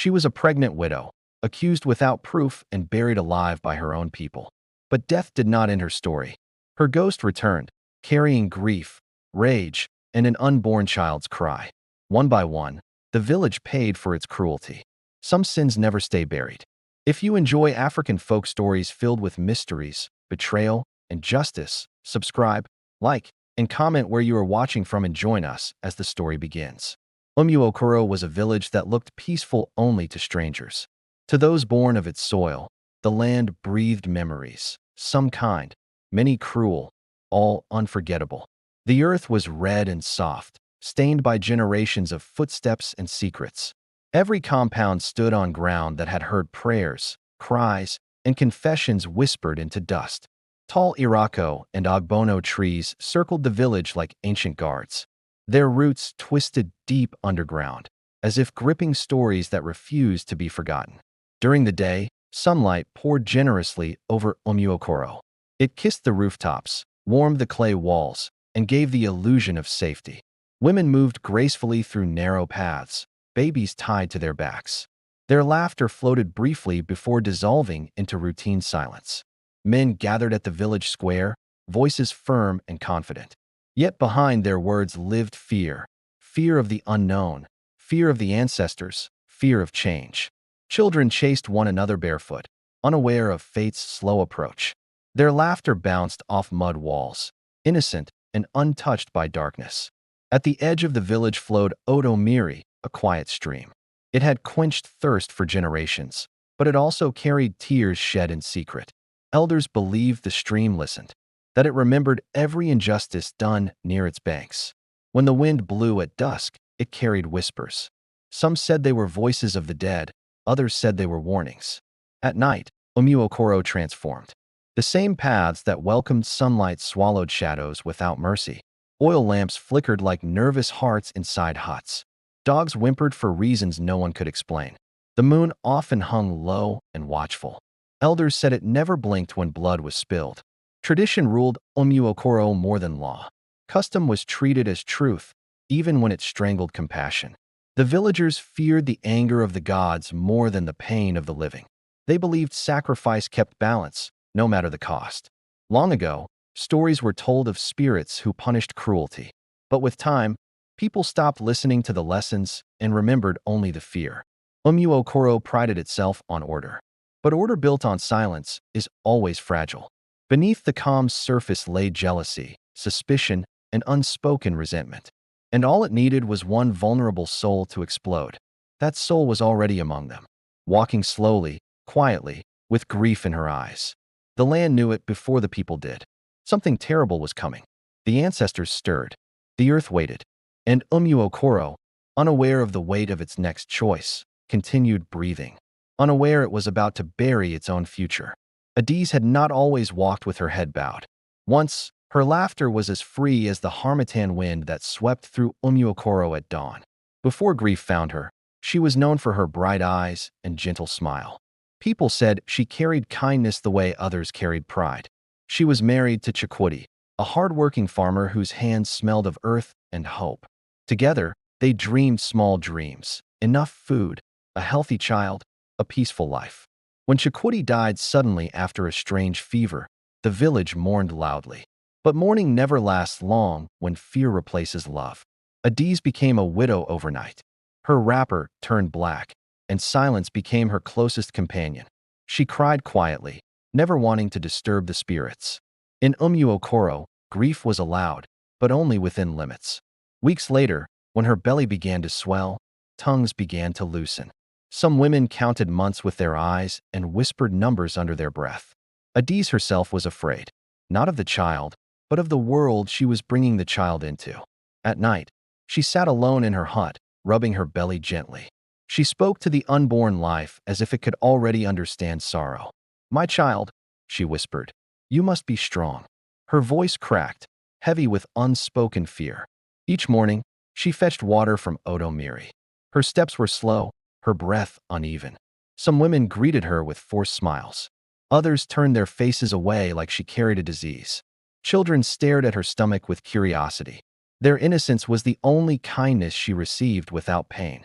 She was a pregnant widow, accused without proof and buried alive by her own people. But death did not end her story. Her ghost returned, carrying grief, rage, and an unborn child's cry. One by one, the village paid for its cruelty. Some sins never stay buried. If you enjoy African folk stories filled with mysteries, betrayal, and justice, subscribe, like, and comment where you are watching from and join us as the story begins. Umuokoro was a village that looked peaceful only to strangers. To those born of its soil, the land breathed memories, some kind, many cruel, all unforgettable. The earth was red and soft, stained by generations of footsteps and secrets. Every compound stood on ground that had heard prayers, cries, and confessions whispered into dust. Tall irako and ogbono trees circled the village like ancient guards. Their roots twisted deep underground, as if gripping stories that refused to be forgotten. During the day, sunlight poured generously over Umuokoro. It kissed the rooftops, warmed the clay walls, and gave the illusion of safety. Women moved gracefully through narrow paths, babies tied to their backs. Their laughter floated briefly before dissolving into routine silence. Men gathered at the village square, voices firm and confident. Yet behind their words lived fear, fear of the unknown, fear of the ancestors, fear of change. Children chased one another barefoot, unaware of fate's slow approach. Their laughter bounced off mud walls, innocent and untouched by darkness. At the edge of the village flowed Odomiri, a quiet stream. It had quenched thirst for generations, but it also carried tears shed in secret. Elders believed the stream listened, that it remembered every injustice done near its banks. When the wind blew at dusk, it carried whispers. Some said they were voices of the dead, others said they were warnings. At night, Umuokoro transformed. The same paths that welcomed sunlight swallowed shadows without mercy. Oil lamps flickered like nervous hearts inside huts. Dogs whimpered for reasons no one could explain. The moon often hung low and watchful. Elders said it never blinked when blood was spilled. Tradition ruled Umuokoro more than law. Custom was treated as truth, even when it strangled compassion. The villagers feared the anger of the gods more than the pain of the living. They believed sacrifice kept balance, no matter the cost. Long ago, stories were told of spirits who punished cruelty. But with time, people stopped listening to the lessons and remembered only the fear. Umuokoro prided itself on order. But order built on silence is always fragile. Beneath the calm surface lay jealousy, suspicion, and unspoken resentment. And all it needed was one vulnerable soul to explode. That soul was already among them, walking slowly, quietly, with grief in her eyes. The land knew it before the people did. Something terrible was coming. The ancestors stirred. The earth waited. And Umuokoro, unaware of the weight of its next choice, continued breathing, unaware it was about to bury its own future. Adaeze had not always walked with her head bowed. Once, her laughter was as free as the harmattan wind that swept through Umuokoro at dawn. Before grief found her, she was known for her bright eyes and gentle smile. People said she carried kindness the way others carried pride. She was married to Chikwudi, a hard-working farmer whose hands smelled of earth and hope. Together, they dreamed small dreams, enough food, a healthy child, a peaceful life. When Chikwudi died suddenly after a strange fever, the village mourned loudly. But mourning never lasts long when fear replaces love. Adaeze became a widow overnight. Her wrapper turned black, and silence became her closest companion. She cried quietly, never wanting to disturb the spirits. In Umuokoro, grief was allowed, but only within limits. Weeks later, when her belly began to swell, tongues began to loosen. Some women counted months with their eyes and whispered numbers under their breath. Adaeze herself was afraid, not of the child, but of the world she was bringing the child into. At night, she sat alone in her hut, rubbing her belly gently. She spoke to the unborn life as if it could already understand sorrow. "My child," she whispered, "you must be strong." Her voice cracked, heavy with unspoken fear. Each morning, she fetched water from Odomiri. Her steps were slow, her breath uneven. Some women greeted her with forced smiles. Others turned their faces away like she carried a disease. Children stared at her stomach with curiosity. Their innocence was the only kindness she received without pain.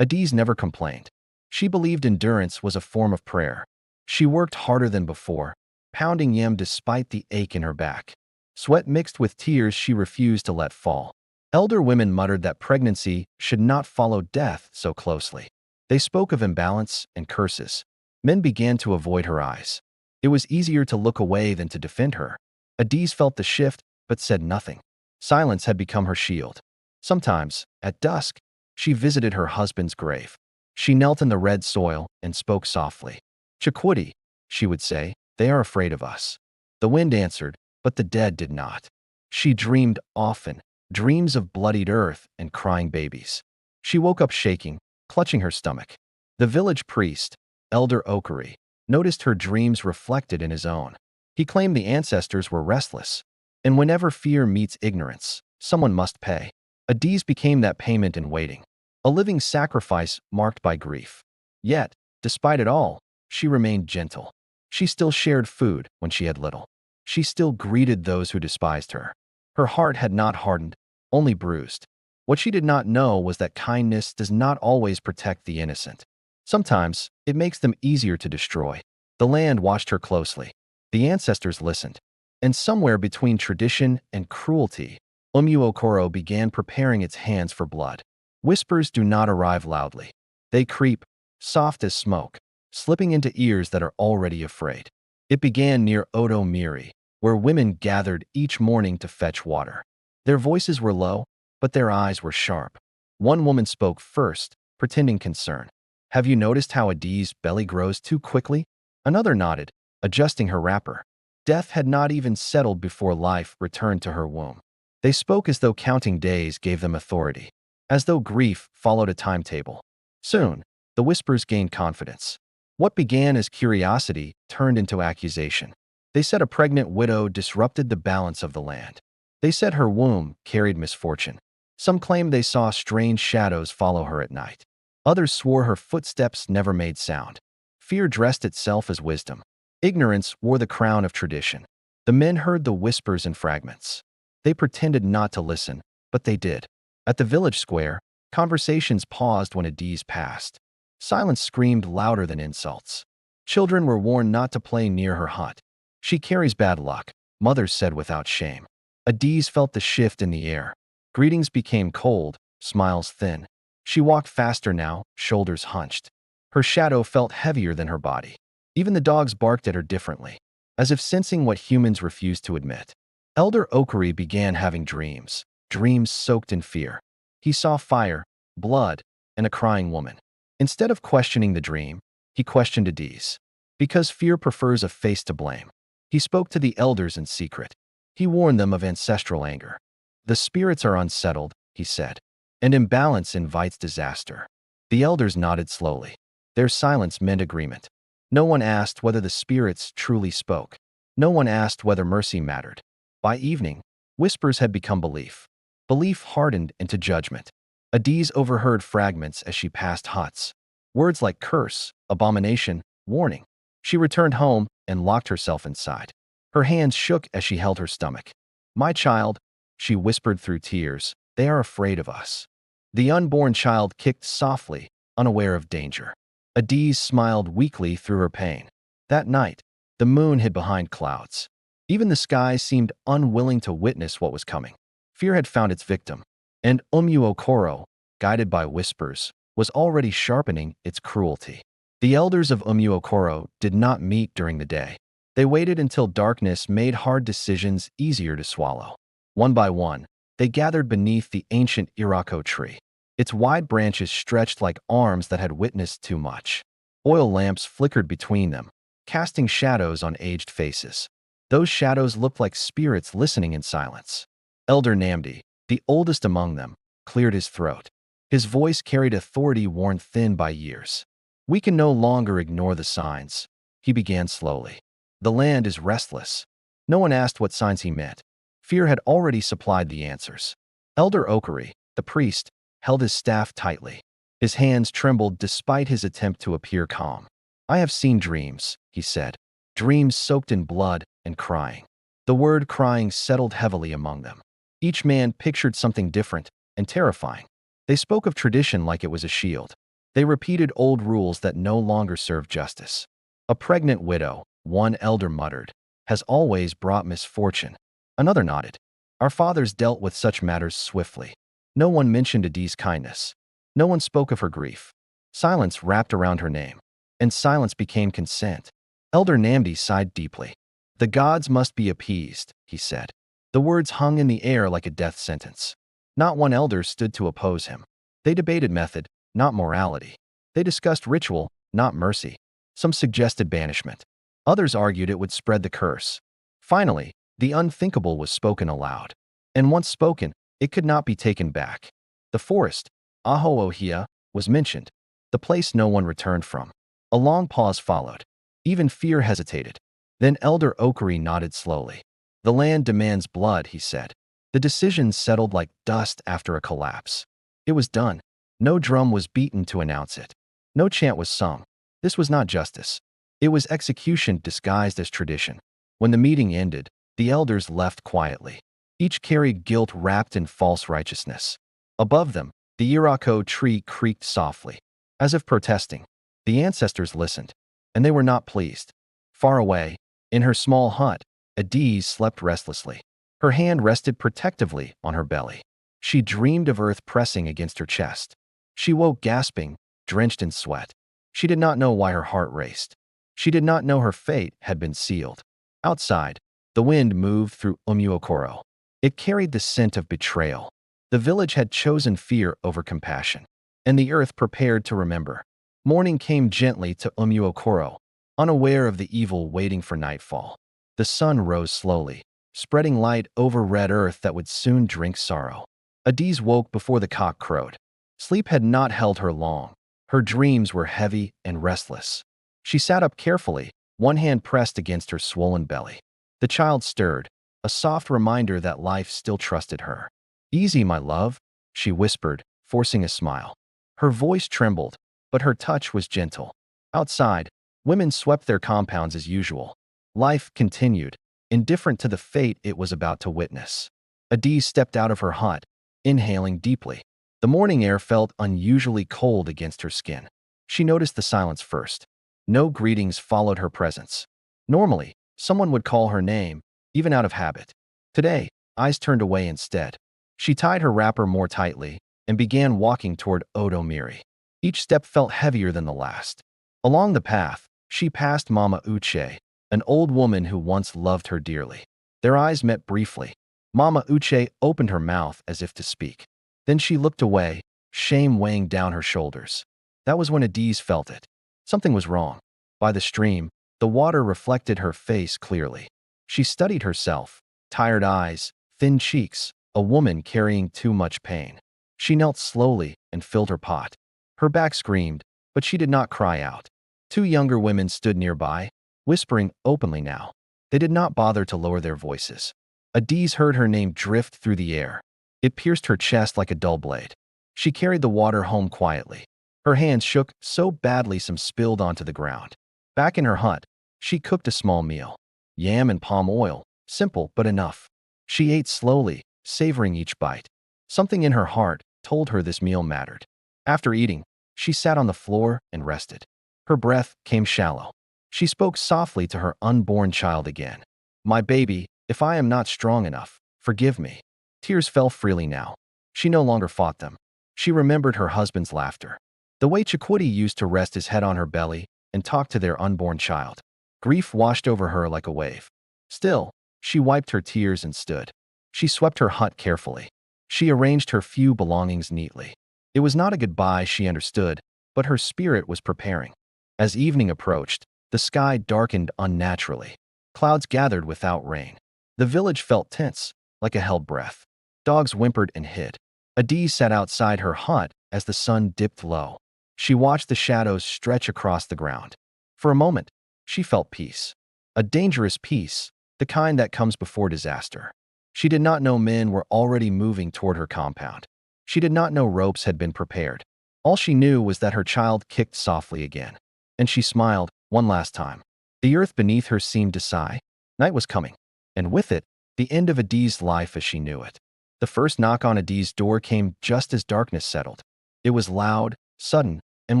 Adaeze never complained. She believed endurance was a form of prayer. She worked harder than before, pounding yam despite the ache in her back. Sweat mixed with tears she refused to let fall. Elder women muttered that pregnancy should not follow death so closely. They spoke of imbalance and curses. Men began to avoid her eyes. It was easier to look away than to defend her. Adaeze felt the shift, but said nothing. Silence had become her shield. Sometimes, at dusk, she visited her husband's grave. She knelt in the red soil and spoke softly. "Chukwudi," she would say, "they are afraid of us." The wind answered, but the dead did not. She dreamed often, dreams of bloodied earth and crying babies. She woke up shaking, clutching her stomach. The village priest, Elder Okori, noticed her dreams reflected in his own. He claimed the ancestors were restless, and whenever fear meets ignorance, someone must pay. Adaeze became that payment in waiting, a living sacrifice marked by grief. Yet, despite it all, she remained gentle. She still shared food when she had little. She still greeted those who despised her. Her heart had not hardened, only bruised. What she did not know was that kindness does not always protect the innocent. Sometimes, it makes them easier to destroy. The land watched her closely. The ancestors listened. And somewhere between tradition and cruelty, Umuokoro began preparing its hands for blood. Whispers do not arrive loudly. They creep, soft as smoke, slipping into ears that are already afraid. It began near Odo Miri, where women gathered each morning to fetch water. Their voices were low, but their eyes were sharp. One woman spoke first, pretending concern. "Have you noticed how Adaeze's belly grows too quickly?" Another nodded, adjusting her wrapper. Death had not even settled before life returned to her womb. They spoke as though counting days gave them authority, as though grief followed a timetable. Soon, the whispers gained confidence. What began as curiosity turned into accusation. They said a pregnant widow disrupted the balance of the land. They said her womb carried misfortune. Some claimed they saw strange shadows follow her at night. Others swore her footsteps never made sound. Fear dressed itself as wisdom. Ignorance wore the crown of tradition. The men heard the whispers in fragments. They pretended not to listen, but they did. At the village square, conversations paused when Adaeze passed. Silence screamed louder than insults. Children were warned not to play near her hut. "She carries bad luck," mothers said without shame. Adaeze felt the shift in the air. Greetings became cold, smiles thin. She walked faster now, shoulders hunched. Her shadow felt heavier than her body. Even the dogs barked at her differently, as if sensing what humans refused to admit. Elder Okori began having dreams, dreams soaked in fear. He saw fire, blood, and a crying woman. Instead of questioning the dream, he questioned Adaeze. Because fear prefers a face to blame. He spoke to the elders in secret. He warned them of ancestral anger. "The spirits are unsettled," he said, "and imbalance invites disaster." The elders nodded slowly. Their silence meant agreement. No one asked whether the spirits truly spoke. No one asked whether mercy mattered. By evening, whispers had become belief. Belief hardened into judgment. Adaeze overheard fragments as she passed huts. Words like curse, abomination, warning. She returned home and locked herself inside. Her hands shook as she held her stomach. "My child," she whispered through tears, "they are afraid of us." The unborn child kicked softly, unaware of danger. Adaeze smiled weakly through her pain. That night, the moon hid behind clouds. Even the sky seemed unwilling to witness what was coming. Fear had found its victim, and Umuokoro, guided by whispers, was already sharpening its cruelty. The elders of Umuokoro did not meet during the day. They waited until darkness made hard decisions easier to swallow. One by one, they gathered beneath the ancient Irako tree. Its wide branches stretched like arms that had witnessed too much. Oil lamps flickered between them, casting shadows on aged faces. Those shadows looked like spirits listening in silence. Elder Namdi, the oldest among them, cleared his throat. His voice carried authority worn thin by years. "We can no longer ignore the signs," he began slowly. "The land is restless." No one asked what signs he meant. Fear had already supplied the answers. Elder Okori, the priest, held his staff tightly. His hands trembled despite his attempt to appear calm. "I have seen dreams," he said. "Dreams soaked in blood and crying." The word crying settled heavily among them. Each man pictured something different and terrifying. They spoke of tradition like it was a shield. They repeated old rules that no longer served justice. A pregnant widow, one elder muttered, has always brought misfortune. Another nodded. Our fathers dealt with such matters swiftly. No one mentioned Adaeze's kindness. No one spoke of her grief. Silence wrapped around her name, and silence became consent. Elder Namdi sighed deeply. The gods must be appeased, he said. The words hung in the air like a death sentence. Not one elder stood to oppose him. They debated method, not morality. They discussed ritual, not mercy. Some suggested banishment. Others argued it would spread the curse. Finally, the unthinkable was spoken aloud. And once spoken, it could not be taken back. The forest, Ahoohia, was mentioned, the place no one returned from. A long pause followed. Even fear hesitated. Then Elder Okari nodded slowly. The land demands blood, he said. The decision settled like dust after a collapse. It was done. No drum was beaten to announce it. No chant was sung. This was not justice. It was execution disguised as tradition. When the meeting ended, the elders left quietly. Each carried guilt wrapped in false righteousness. Above them, the Irako tree creaked softly, as if protesting. The ancestors listened, and they were not pleased. Far away, in her small hut, Adaeze slept restlessly. Her hand rested protectively on her belly. She dreamed of earth pressing against her chest. She woke gasping, drenched in sweat. She did not know why her heart raced. She did not know her fate had been sealed. Outside, the wind moved through Umuokoro. It carried the scent of betrayal. The village had chosen fear over compassion, and the earth prepared to remember. Morning came gently to Umuokoro, unaware of the evil waiting for nightfall. The sun rose slowly, spreading light over red earth that would soon drink sorrow. Adaeze woke before the cock crowed. Sleep had not held her long. Her dreams were heavy and restless. She sat up carefully, one hand pressed against her swollen belly. The child stirred, a soft reminder that life still trusted her. "Easy, my love," she whispered, forcing a smile. Her voice trembled, but her touch was gentle. Outside, women swept their compounds as usual. Life continued, indifferent to the fate it was about to witness. Adaeze stepped out of her hut, inhaling deeply. The morning air felt unusually cold against her skin. She noticed the silence first. No greetings followed her presence. Normally, someone would call her name, even out of habit. Today, eyes turned away instead. She tied her wrapper more tightly and began walking toward Odomiri. Each step felt heavier than the last. Along the path, she passed Mama Uche, an old woman who once loved her dearly. Their eyes met briefly. Mama Uche opened her mouth as if to speak. Then she looked away, shame weighing down her shoulders. That was when Adaeze felt it. Something was wrong. By the stream, the water reflected her face clearly. She studied herself, tired eyes, thin cheeks, a woman carrying too much pain. She knelt slowly and filled her pot. Her back screamed, but she did not cry out. Two younger women stood nearby, whispering openly now. They did not bother to lower their voices. Adaeze heard her name drift through the air. It pierced her chest like a dull blade. She carried the water home quietly. Her hands shook so badly some spilled onto the ground. Back in her hut, she cooked a small meal. Yam and palm oil, simple but enough. She ate slowly, savoring each bite. Something in her heart told her this meal mattered. After eating, she sat on the floor and rested. Her breath came shallow. She spoke softly to her unborn child again. "My baby, if I am not strong enough, forgive me." Tears fell freely now. She no longer fought them. She remembered her husband's laughter. The way Chikwudi used to rest his head on her belly and talk to their unborn child. Grief washed over her like a wave. Still, she wiped her tears and stood. She swept her hut carefully. She arranged her few belongings neatly. It was not a goodbye, she understood, but her spirit was preparing. As evening approached, the sky darkened unnaturally. Clouds gathered without rain. The village felt tense, like a held breath. Dogs whimpered and hid. Adaeze sat outside her hut as the sun dipped low. She watched the shadows stretch across the ground. For a moment, she felt peace. A dangerous peace, the kind that comes before disaster. She did not know men were already moving toward her compound. She did not know ropes had been prepared. All she knew was that her child kicked softly again. And she smiled one last time. The earth beneath her seemed to sigh. Night was coming. And with it, the end of Adaeze's life as she knew it. The first knock on Adaeze's door came just as darkness settled. It was loud, sudden, and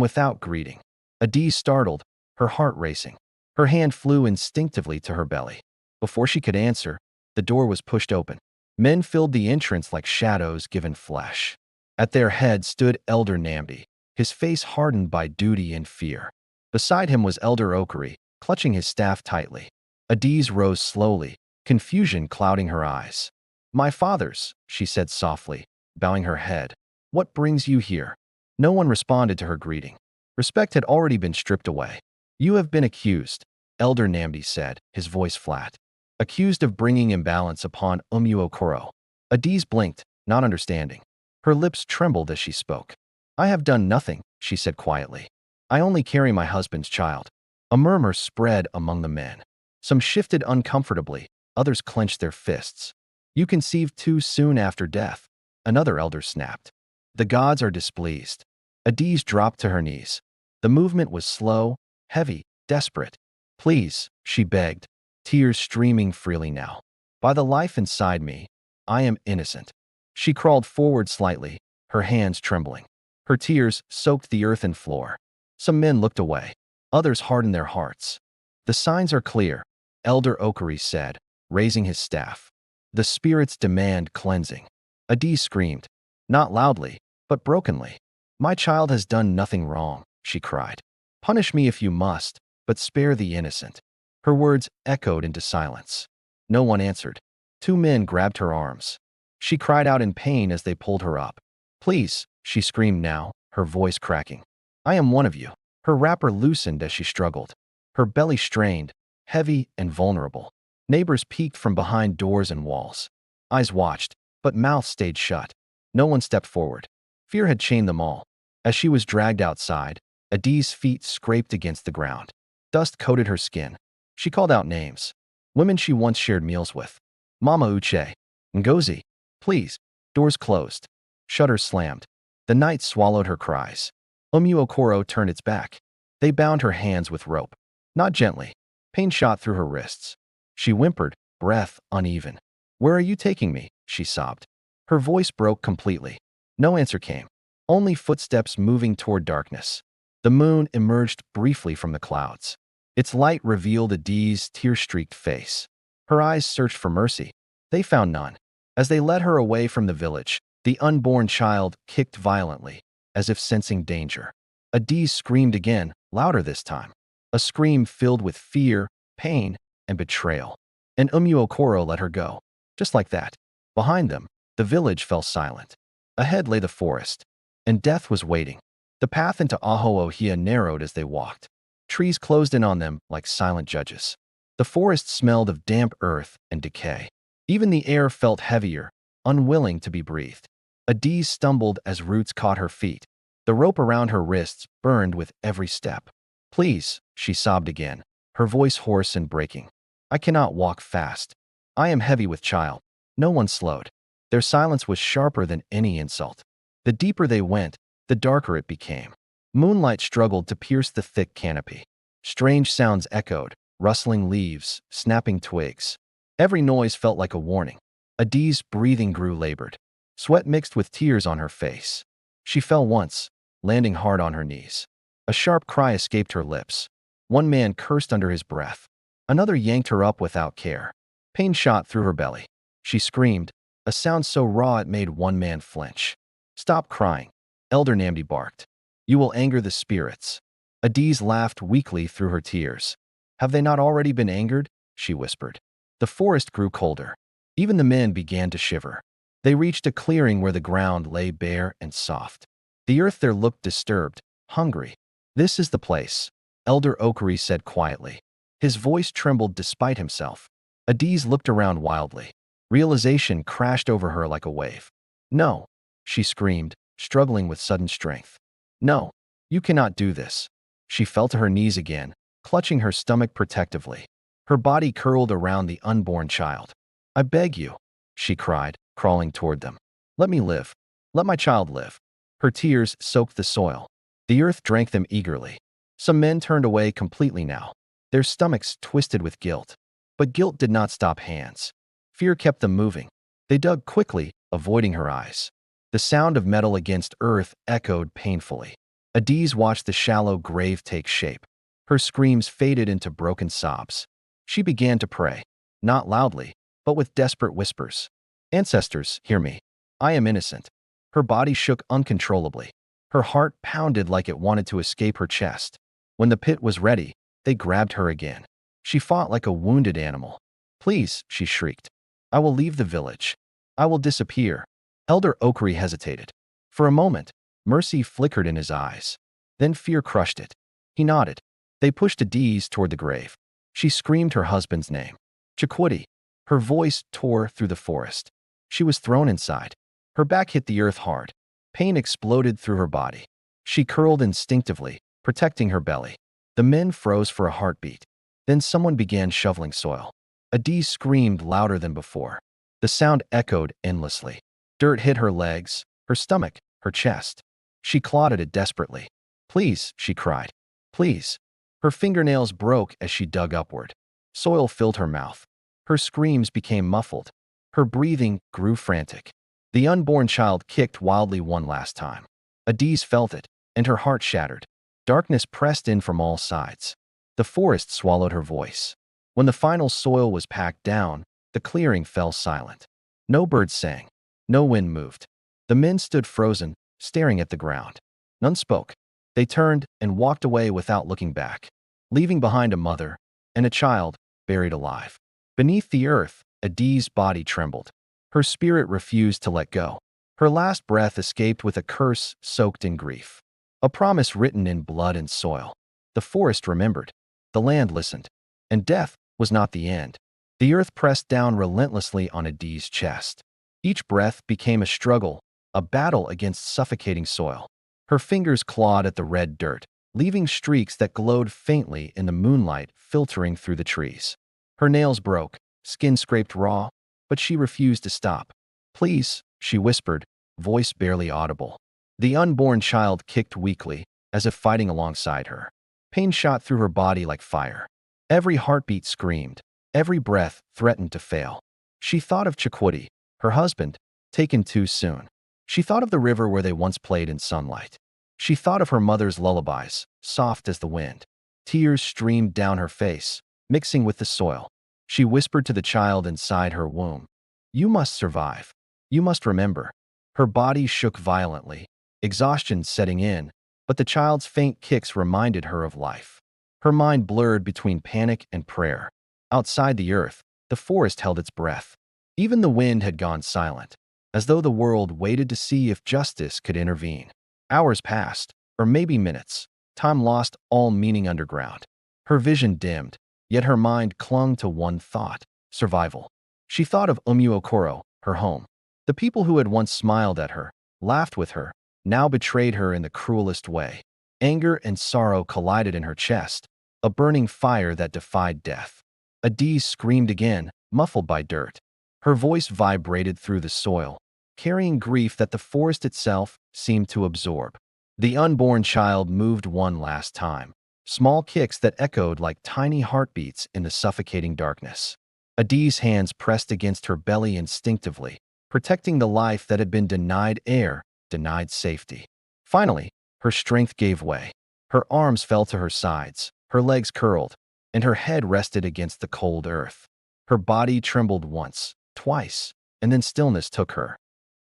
without greeting. Adaeze startled, her heart racing. Her hand flew instinctively to her belly. Before she could answer, the door was pushed open. Men filled the entrance like shadows given flesh. At their head stood Elder Namdi, his face hardened by duty and fear. Beside him was Elder Okari, clutching his staff tightly. Adaeze rose slowly, confusion clouding her eyes. "My fathers," she said softly, bowing her head. "What brings you here?" No one responded to her greeting. Respect had already been stripped away. "You have been accused," Elder Namdi said, his voice flat. "Accused of bringing imbalance upon Umuokoro." Adaeze blinked, not understanding. Her lips trembled as she spoke. "I have done nothing," she said quietly. "I only carry my husband's child." A murmur spread among the men. Some shifted uncomfortably, others clenched their fists. "You conceived too soon after death," another elder snapped. "The gods are displeased." Adaeze dropped to her knees. The movement was slow, heavy, desperate. "Please," she begged, tears streaming freely now. "By the life inside me, I am innocent." She crawled forward slightly, her hands trembling. Her tears soaked the earthen floor. Some men looked away. Others hardened their hearts. "The signs are clear," Elder Okari said, raising his staff. "The spirits demand cleansing." Adaeze screamed, not loudly, but brokenly. "My child has done nothing wrong," she cried. "Punish me if you must, but spare the innocent." Her words echoed into silence. No one answered. Two men grabbed her arms. She cried out in pain as they pulled her up. "Please," she screamed now, her voice cracking. "I am one of you." Her wrapper loosened as she struggled. Her belly strained, heavy and vulnerable. Neighbors peeked from behind doors and walls. Eyes watched, but mouths stayed shut. No one stepped forward. Fear had chained them all. As she was dragged outside, Adaeze's feet scraped against the ground. Dust coated her skin. She called out names. Women she once shared meals with. "Mama Uche. Ngozi. Please." Doors closed. Shutters slammed. The night swallowed her cries. Umuokoro turned its back. They bound her hands with rope. Not gently. Pain shot through her wrists. She whimpered, breath uneven. "Where are you taking me?" she sobbed. Her voice broke completely. No answer came. Only footsteps moving toward darkness. The moon emerged briefly from the clouds. Its light revealed Adaeze's tear-streaked face. Her eyes searched for mercy. They found none. As they led her away from the village, the unborn child kicked violently, as if sensing danger. Adaeze screamed again, louder this time. A scream filled with fear, pain, and betrayal. And Umuokoro let her go. Just like that. Behind them, the village fell silent. Ahead lay the forest, and death was waiting. The path into Ahoohia narrowed as they walked. Trees closed in on them like silent judges. The forest smelled of damp earth and decay. Even the air felt heavier, unwilling to be breathed. Adaeze stumbled as roots caught her feet. The rope around her wrists burned with every step. "Please," she sobbed again, her voice hoarse and breaking. "I cannot walk fast. I am heavy with child." No one slowed. Their silence was sharper than any insult. The deeper they went, the darker it became. Moonlight struggled to pierce the thick canopy. Strange sounds echoed, rustling leaves, snapping twigs. Every noise felt like a warning. Adaeze's breathing grew labored. Sweat mixed with tears on her face. She fell once, landing hard on her knees. A sharp cry escaped her lips. One man cursed under his breath. Another yanked her up without care. Pain shot through her belly. She screamed, a sound so raw it made one man flinch. "Stop crying," Elder Namdi barked. "You will anger the spirits." Adaeze laughed weakly through her tears. "Have they not already been angered?" she whispered. The forest grew colder. Even the men began to shiver. They reached a clearing where the ground lay bare and soft. The earth there looked disturbed, hungry. "This is the place," Elder Okari said quietly. His voice trembled despite himself. Adaeze looked around wildly. Realization crashed over her like a wave. "No," she screamed, struggling with sudden strength. "No, you cannot do this." She fell to her knees again, clutching her stomach protectively. Her body curled around the unborn child. "I beg you," she cried, crawling toward them. "Let me live. Let my child live." Her tears soaked the soil. The earth drank them eagerly. Some men turned away completely now, their stomachs twisted with guilt. But guilt did not stop hands. Fear kept them moving. They dug quickly, avoiding her eyes. The sound of metal against earth echoed painfully. Adaeze watched the shallow grave take shape. Her screams faded into broken sobs. She began to pray, not loudly, but with desperate whispers. "Ancestors, hear me. I am innocent." Her body shook uncontrollably. Her heart pounded like it wanted to escape her chest. When the pit was ready, they grabbed her again. She fought like a wounded animal. "Please," she shrieked. "I will leave the village. I will disappear." Elder Okri hesitated. For a moment, mercy flickered in his eyes. Then fear crushed it. He nodded. They pushed Adaeze toward the grave. She screamed her husband's name. "Chikwudi." Her voice tore through the forest. She was thrown inside. Her back hit the earth hard. Pain exploded through her body. She curled instinctively, protecting her belly. The men froze for a heartbeat. Then someone began shoveling soil. Adaeze screamed louder than before. The sound echoed endlessly. Dirt hit her legs, her stomach, her chest. She clawed at it desperately. "Please," she cried. "Please." Her fingernails broke as she dug upward. Soil filled her mouth. Her screams became muffled. Her breathing grew frantic. The unborn child kicked wildly one last time. Adaeze felt it, and her heart shattered. Darkness pressed in from all sides. The forest swallowed her voice. When the final soil was packed down, the clearing fell silent. No birds sang. No wind moved. The men stood frozen, staring at the ground. None spoke. They turned and walked away without looking back, leaving behind a mother and a child buried alive. Beneath the earth, Adaeze's body trembled. Her spirit refused to let go. Her last breath escaped with a curse soaked in grief. A promise written in blood and soil. The forest remembered. The land listened. And death was not the end. The earth pressed down relentlessly on Adaeze's chest. Each breath became a struggle, a battle against suffocating soil. Her fingers clawed at the red dirt, leaving streaks that glowed faintly in the moonlight filtering through the trees. Her nails broke, skin scraped raw, but she refused to stop. "Please," she whispered, voice barely audible. The unborn child kicked weakly, as if fighting alongside her. Pain shot through her body like fire. Every heartbeat screamed. Every breath threatened to fail. She thought of Chikwudi, her husband, taken too soon. She thought of the river where they once played in sunlight. She thought of her mother's lullabies, soft as the wind. Tears streamed down her face, mixing with the soil. She whispered to the child inside her womb, "You must survive. You must remember." Her body shook violently, exhaustion setting in, but the child's faint kicks reminded her of life. Her mind blurred between panic and prayer. Outside the earth, the forest held its breath. Even the wind had gone silent, as though the world waited to see if justice could intervene. Hours passed, or maybe minutes. Time lost all meaning underground. Her vision dimmed, yet her mind clung to one thought: survival. She thought of Umuokoro, her home. The people who had once smiled at her, laughed with her, now betrayed her in the cruelest way. Anger and sorrow collided in her chest, a burning fire that defied death. Adaeze screamed again, muffled by dirt. Her voice vibrated through the soil, carrying grief that the forest itself seemed to absorb. The unborn child moved one last time, small kicks that echoed like tiny heartbeats in the suffocating darkness. Adaeze's hands pressed against her belly instinctively, protecting the life that had been denied air, denied safety. Finally, her strength gave way. Her arms fell to her sides, her legs curled, and her head rested against the cold earth. Her body trembled once, twice, and then stillness took her.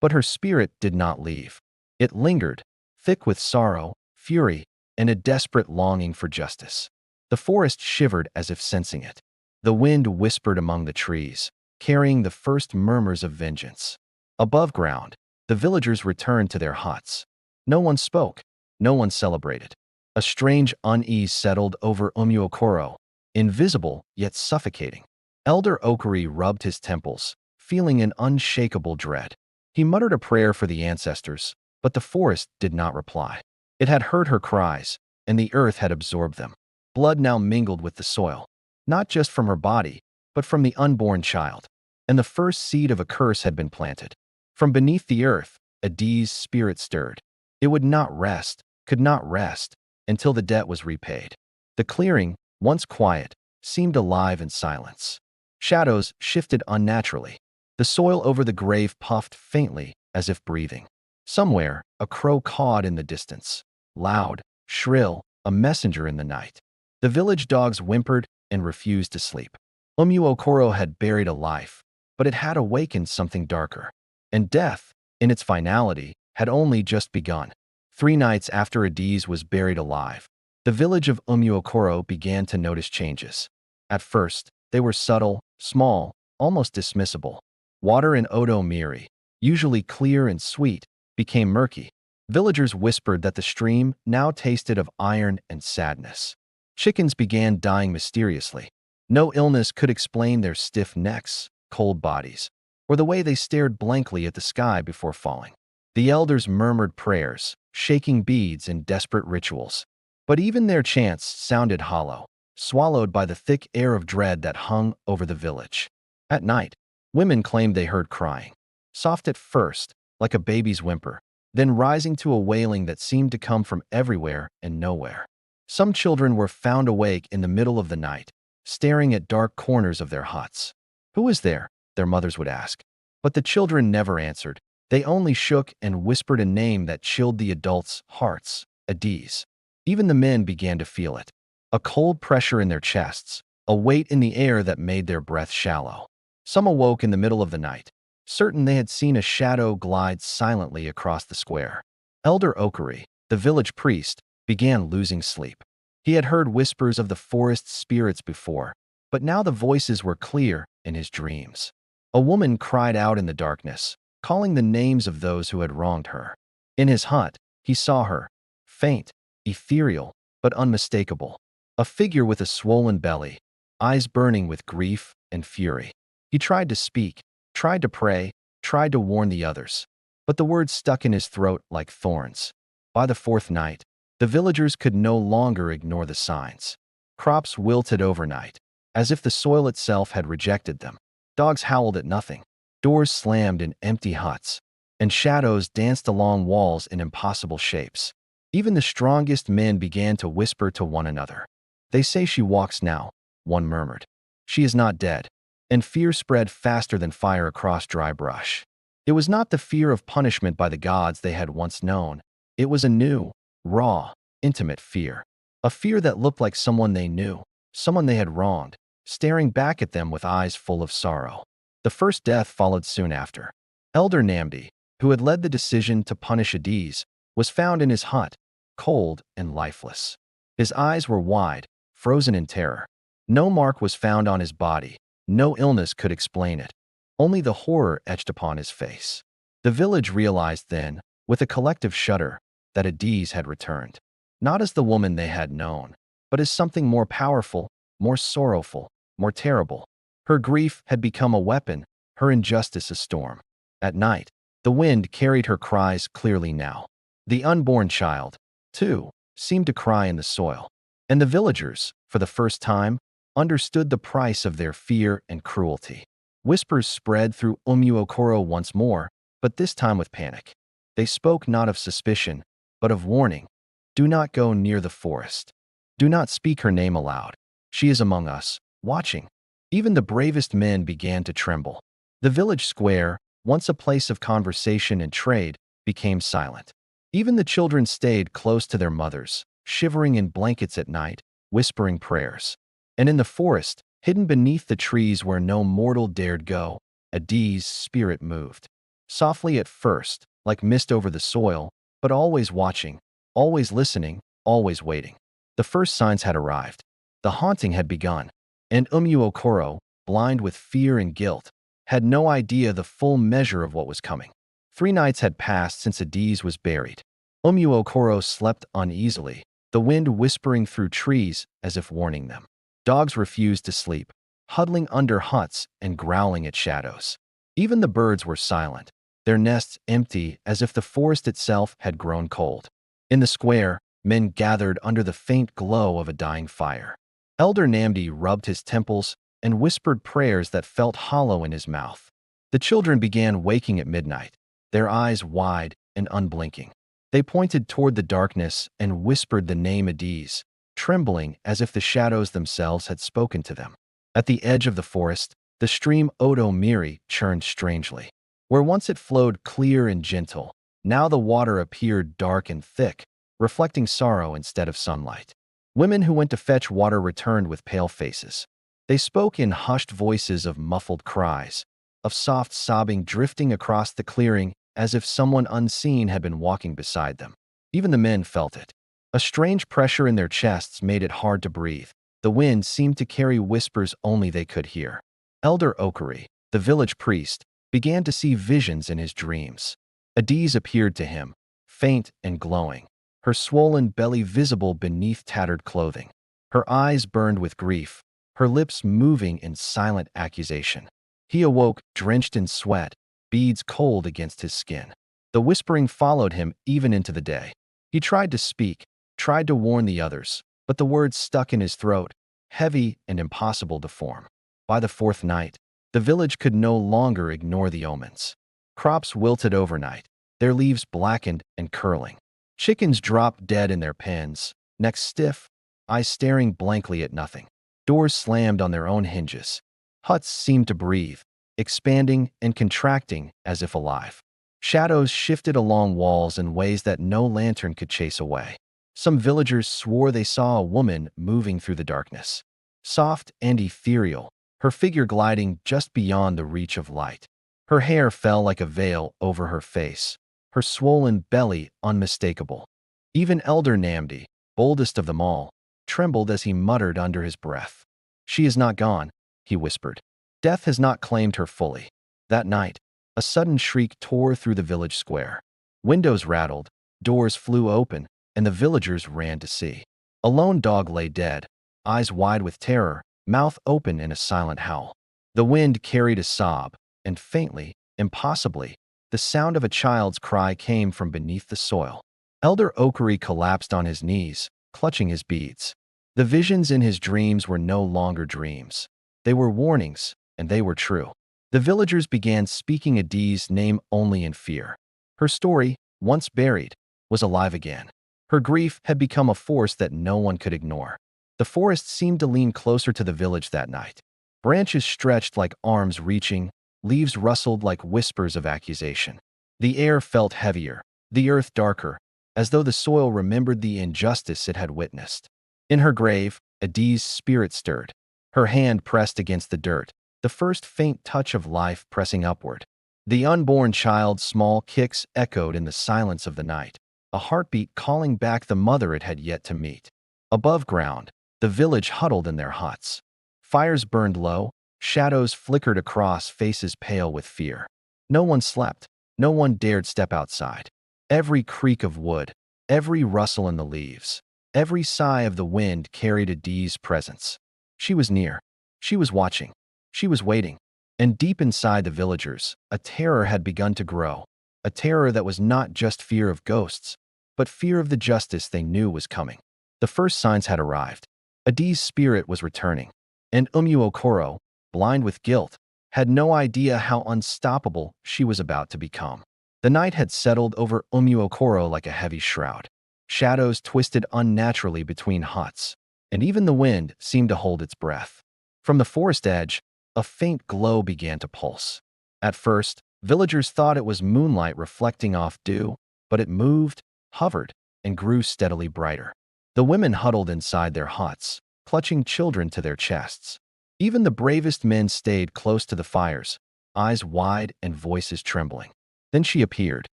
But her spirit did not leave. It lingered, thick with sorrow, fury, and a desperate longing for justice. The forest shivered as if sensing it. The wind whispered among the trees, carrying the first murmurs of vengeance. Above ground, the villagers returned to their huts. No one spoke, no one celebrated. A strange unease settled over Umuokoro, invisible yet suffocating. Elder Okari rubbed his temples, feeling an unshakable dread. He muttered a prayer for the ancestors, but the forest did not reply. It had heard her cries, and the earth had absorbed them. Blood now mingled with the soil, not just from her body, but from the unborn child. And the first seed of a curse had been planted. From beneath the earth, Adaeze's spirit stirred. It would not rest, could not rest, until the debt was repaid. The clearing, once quiet, seemed alive in silence. Shadows shifted unnaturally. The soil over the grave puffed faintly, as if breathing. Somewhere, a crow cawed in the distance. loud, shrill, a messenger in the night. The village dogs whimpered and refused to sleep. Umuokoro had buried a life, but it had awakened something darker. And death, in its finality, had only just begun. 3 nights after Adaeze was buried alive, the village of Umuokoro began to notice changes. At first, they were subtle, small, almost dismissible. Water in Odo Miri, usually clear and sweet, became murky. Villagers whispered that the stream now tasted of iron and sadness. Chickens began dying mysteriously. No illness could explain their stiff necks, cold bodies, or the way they stared blankly at the sky before falling. The elders murmured prayers, shaking beads in desperate rituals. But even their chants sounded hollow, swallowed by the thick air of dread that hung over the village. At night, women claimed they heard crying, soft at first, like a baby's whimper, then rising to a wailing that seemed to come from everywhere and nowhere. Some children were found awake in the middle of the night, staring at dark corners of their huts. "Who is there?" their mothers would ask. But the children never answered. They only shook and whispered a name that chilled the adults' hearts, Adaeze. Even the men began to feel it. A cold pressure in their chests, a weight in the air that made their breath shallow. Some awoke in the middle of the night, certain they had seen a shadow glide silently across the square. Elder Okari, the village priest, began losing sleep. He had heard whispers of the forest's spirits before, but now the voices were clear in his dreams. A woman cried out in the darkness, calling the names of those who had wronged her. In his hut, he saw her, faint, ethereal, but unmistakable. A figure with a swollen belly, eyes burning with grief and fury. He tried to speak, tried to pray, tried to warn the others, but the words stuck in his throat like thorns. By the 4th night, the villagers could no longer ignore the signs. Crops wilted overnight, as if the soil itself had rejected them. Dogs howled at nothing. Doors slammed in empty huts, and shadows danced along walls in impossible shapes. Even the strongest men began to whisper to one another. "They say she walks now," one murmured. "She is not dead." And fear spread faster than fire across dry brush. It was not the fear of punishment by the gods they had once known. It was a new, raw, intimate fear. A fear that looked like someone they knew, someone they had wronged, staring back at them with eyes full of sorrow. The first death followed soon after. Elder Namdi, who had led the decision to punish Adaeze, was found in his hut, cold and lifeless. His eyes were wide, frozen in terror. No mark was found on his body. No illness could explain it. Only the horror etched upon his face. The village realized then, with a collective shudder, that Adaeze had returned. Not as the woman they had known, but as something more powerful, more sorrowful, more terrible. Her grief had become a weapon, her injustice a storm. At night, the wind carried her cries clearly now. The unborn child, too, seemed to cry in the soil. And the villagers, for the first time, understood the price of their fear and cruelty. Whispers spread through Umuokoro once more, but this time with panic. They spoke not of suspicion, but of warning. "Do not go near the forest. Do not speak her name aloud. She is among us, watching." Even the bravest men began to tremble. The village square, once a place of conversation and trade, became silent. Even the children stayed close to their mothers, shivering in blankets at night, whispering prayers. And in the forest, hidden beneath the trees where no mortal dared go, Adaeze's spirit moved. Softly at first, like mist over the soil, but always watching, always listening, always waiting. The first signs had arrived. The haunting had begun. And Umuokoro, blind with fear and guilt, had no idea the full measure of what was coming. 3 nights had passed since Adaeze was buried. Umuokoro slept uneasily, the wind whispering through trees as if warning them. Dogs refused to sleep, huddling under huts and growling at shadows. Even the birds were silent, their nests empty as if the forest itself had grown cold. In the square, men gathered under the faint glow of a dying fire. Elder Namdi rubbed his temples and whispered prayers that felt hollow in his mouth. The children began waking at midnight, their eyes wide and unblinking. They pointed toward the darkness and whispered the name Adaeze, trembling as if the shadows themselves had spoken to them. At the edge of the forest, the stream Odo Miri churned strangely. Where once it flowed clear and gentle, now the water appeared dark and thick, reflecting sorrow instead of sunlight. Women who went to fetch water returned with pale faces. They spoke in hushed voices of muffled cries, of soft sobbing drifting across the clearing as if someone unseen had been walking beside them. Even the men felt it. A strange pressure in their chests made it hard to breathe. The wind seemed to carry whispers only they could hear. Elder Okari, the village priest, began to see visions in his dreams. Adaeze appeared to him, faint and glowing, her swollen belly visible beneath tattered clothing. Her eyes burned with grief, her lips moving in silent accusation. He awoke, drenched in sweat, beads cold against his skin. The whispering followed him even into the day. He tried to speak, tried to warn the others, but the words stuck in his throat, heavy and impossible to form. By the fourth night, the village could no longer ignore the omens. Crops wilted overnight, their leaves blackened and curling. Chickens dropped dead in their pens, necks stiff, eyes staring blankly at nothing. Doors slammed on their own hinges. Huts seemed to breathe, expanding and contracting as if alive. Shadows shifted along walls in ways that no lantern could chase away. Some villagers swore they saw a woman moving through the darkness. Soft and ethereal, her figure gliding just beyond the reach of light. Her hair fell like a veil over her face, her swollen belly unmistakable. Even Elder Namdi, boldest of them all, trembled as he muttered under his breath. "She is not gone," he whispered. "Death has not claimed her fully." That night, a sudden shriek tore through the village square. Windows rattled, doors flew open, and the villagers ran to see. A lone dog lay dead, eyes wide with terror, mouth open in a silent howl. The wind carried a sob, and faintly, impossibly, the sound of a child's cry came from beneath the soil. Elder Okari collapsed on his knees, clutching his beads. The visions in his dreams were no longer dreams. They were warnings, and they were true. The villagers began speaking Adeeze's name only in fear. Her story, once buried, was alive again. Her grief had become a force that no one could ignore. The forest seemed to lean closer to the village that night. Branches stretched like arms reaching, leaves rustled like whispers of accusation. The air felt heavier, the earth darker, as though the soil remembered the injustice it had witnessed. In her grave, Adeeze's spirit stirred. Her hand pressed against the dirt, the first faint touch of life pressing upward. The unborn child's small kicks echoed in the silence of the night, a heartbeat calling back the mother it had yet to meet. Above ground, the village huddled in their huts. Fires burned low, shadows flickered across faces pale with fear. No one slept, no one dared step outside. Every creak of wood, every rustle in the leaves, every sigh of the wind carried Adeeze's presence. She was near. She was watching. She was waiting. And deep inside the villagers, a terror had begun to grow. A terror that was not just fear of ghosts, but fear of the justice they knew was coming. The first signs had arrived. Adeeze's spirit was returning. And Umuokoro, blind with guilt, had no idea how unstoppable she was about to become. The night had settled over Umuokoro like a heavy shroud. Shadows twisted unnaturally between huts, and even the wind seemed to hold its breath. From the forest edge, a faint glow began to pulse. At first, villagers thought it was moonlight reflecting off dew, but it moved, hovered, and grew steadily brighter. The women huddled inside their huts, clutching children to their chests. Even the bravest men stayed close to the fires, eyes wide and voices trembling. Then she appeared,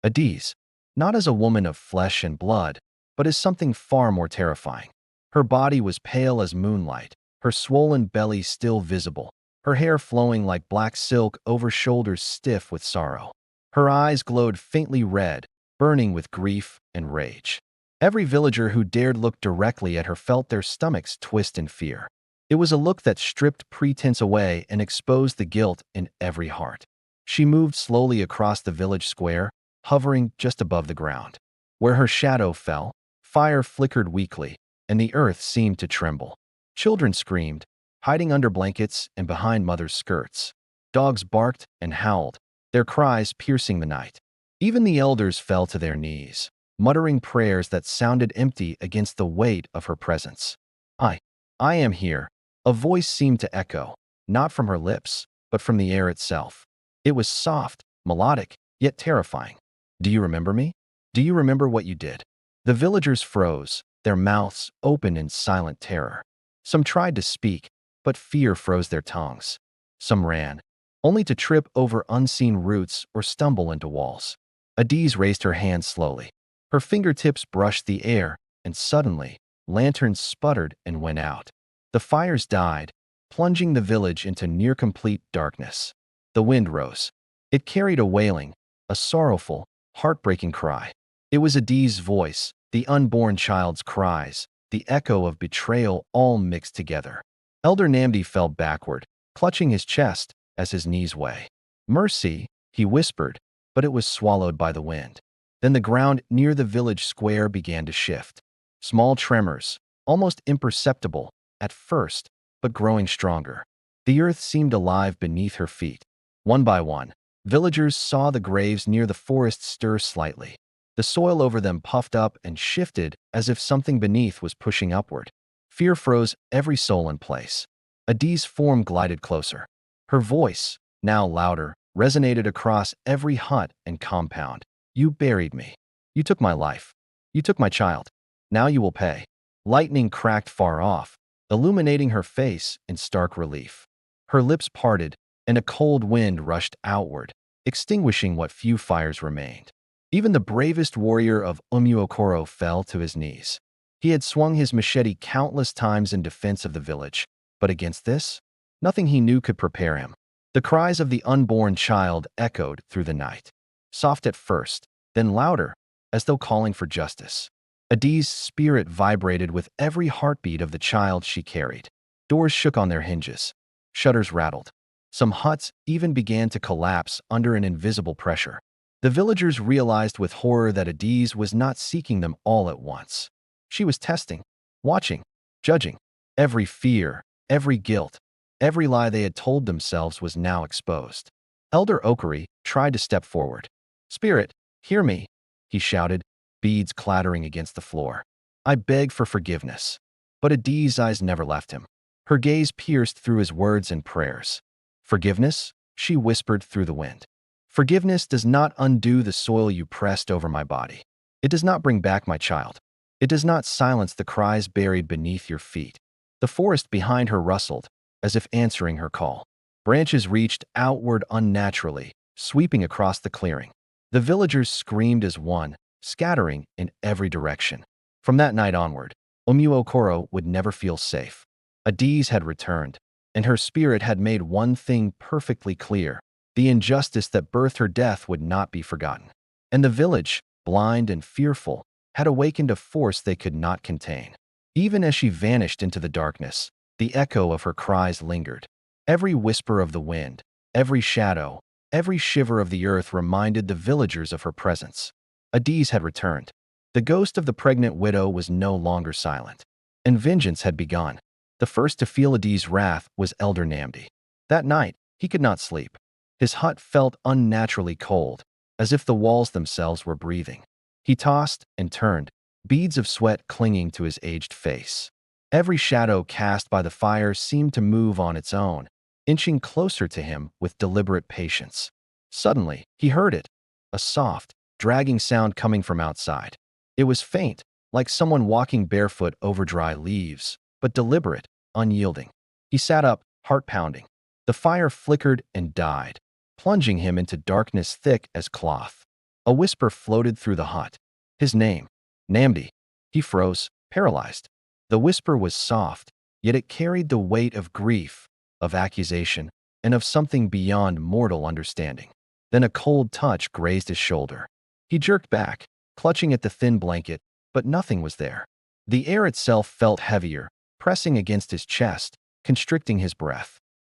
Adaeze, not as a woman of flesh and blood, but as something far more terrifying. Her body was pale as moonlight, her swollen belly still visible, her hair flowing like black silk over shoulders stiff with sorrow. Her eyes glowed faintly red, burning with grief and rage. Every villager who dared look directly at her felt their stomachs twist in fear. It was a look that stripped pretense away and exposed the guilt in every heart. She moved slowly across the village square, hovering just above the ground. Where her shadow fell, fire flickered weakly, and the earth seemed to tremble. Children screamed, hiding under blankets and behind mothers' skirts. Dogs barked and howled, their cries piercing the night. Even the elders fell to their knees, muttering prayers that sounded empty against the weight of her presence. I am here," a voice seemed to echo, not from her lips, but from the air itself. It was soft, melodic, yet terrifying. "Do you remember me? Do you remember what you did?" The villagers froze, their mouths open in silent terror. Some tried to speak, but fear froze their tongues. Some ran, only to trip over unseen roots or stumble into walls. Adaeze raised her hand slowly. Her fingertips brushed the air, and suddenly, lanterns sputtered and went out. The fires died, plunging the village into near-complete darkness. The wind rose. It carried a wailing, a sorrowful, heartbreaking cry. It was Adaeze's voice, the unborn child's cries, the echo of betrayal all mixed together. Elder Namdi fell backward, clutching his chest as his knees way. "Mercy," he whispered, but it was swallowed by the wind. Then the ground near the village square began to shift. Small tremors, almost imperceptible at first, but growing stronger. The earth seemed alive beneath her feet. One by one, villagers saw the graves near the forest stir slightly. The soil over them puffed up and shifted as if something beneath was pushing upward. Fear froze every soul in place. Adaeze's form glided closer. Her voice, now louder, resonated across every hut and compound. "You buried me. You took my life. You took my child. Now you will pay." Lightning cracked far off, illuminating her face in stark relief. Her lips parted, and a cold wind rushed outward, extinguishing what few fires remained. Even the bravest warrior of Umuokoro fell to his knees. He had swung his machete countless times in defense of the village, but against this, nothing he knew could prepare him. The cries of the unborn child echoed through the night. Soft at first, then louder, as though calling for justice. Adaeze's spirit vibrated with every heartbeat of the child she carried. Doors shook on their hinges. Shutters rattled. Some huts even began to collapse under an invisible pressure. The villagers realized with horror that Adaeze was not seeking them all at once. She was testing, watching, judging. Every fear, every guilt, every lie they had told themselves was now exposed. Elder Okari tried to step forward. "Spirit, hear me," he shouted, beads clattering against the floor. "I beg for forgiveness." But Adaeze's eyes never left him. Her gaze pierced through his words and prayers. "Forgiveness?" she whispered through the wind. "Forgiveness does not undo the soil you pressed over my body. It does not bring back my child. It does not silence the cries buried beneath your feet." The forest behind her rustled, as if answering her call. Branches reached outward unnaturally, sweeping across the clearing. The villagers screamed as one, scattering in every direction. From that night onward, Umuokoro would never feel safe. Adaeze had returned, and her spirit had made one thing perfectly clear: the injustice that birthed her death would not be forgotten. And the village, blind and fearful, had awakened a force they could not contain. Even as she vanished into the darkness, the echo of her cries lingered. Every whisper of the wind, every shadow, every shiver of the earth reminded the villagers of her presence. Adaeze had returned. The ghost of the pregnant widow was no longer silent. And vengeance had begun. The first to feel Adaeze's wrath was Elder Namdi. That night, he could not sleep. His hut felt unnaturally cold, as if the walls themselves were breathing. He tossed and turned, beads of sweat clinging to his aged face. Every shadow cast by the fire seemed to move on its own, inching closer to him with deliberate patience. Suddenly, he heard it, a soft, dragging sound coming from outside. It was faint, like someone walking barefoot over dry leaves, but deliberate, unyielding. He sat up, heart pounding. The fire flickered and died, plunging him into darkness thick as cloth. A whisper floated through the hut. His name, Namdi. He froze, paralyzed. The whisper was soft, yet it carried the weight of grief, of accusation, and of something beyond mortal understanding. Then a cold touch grazed his shoulder. He jerked back, clutching at the thin blanket, but nothing was there. The air itself felt heavier, pressing against his chest, constricting his breath.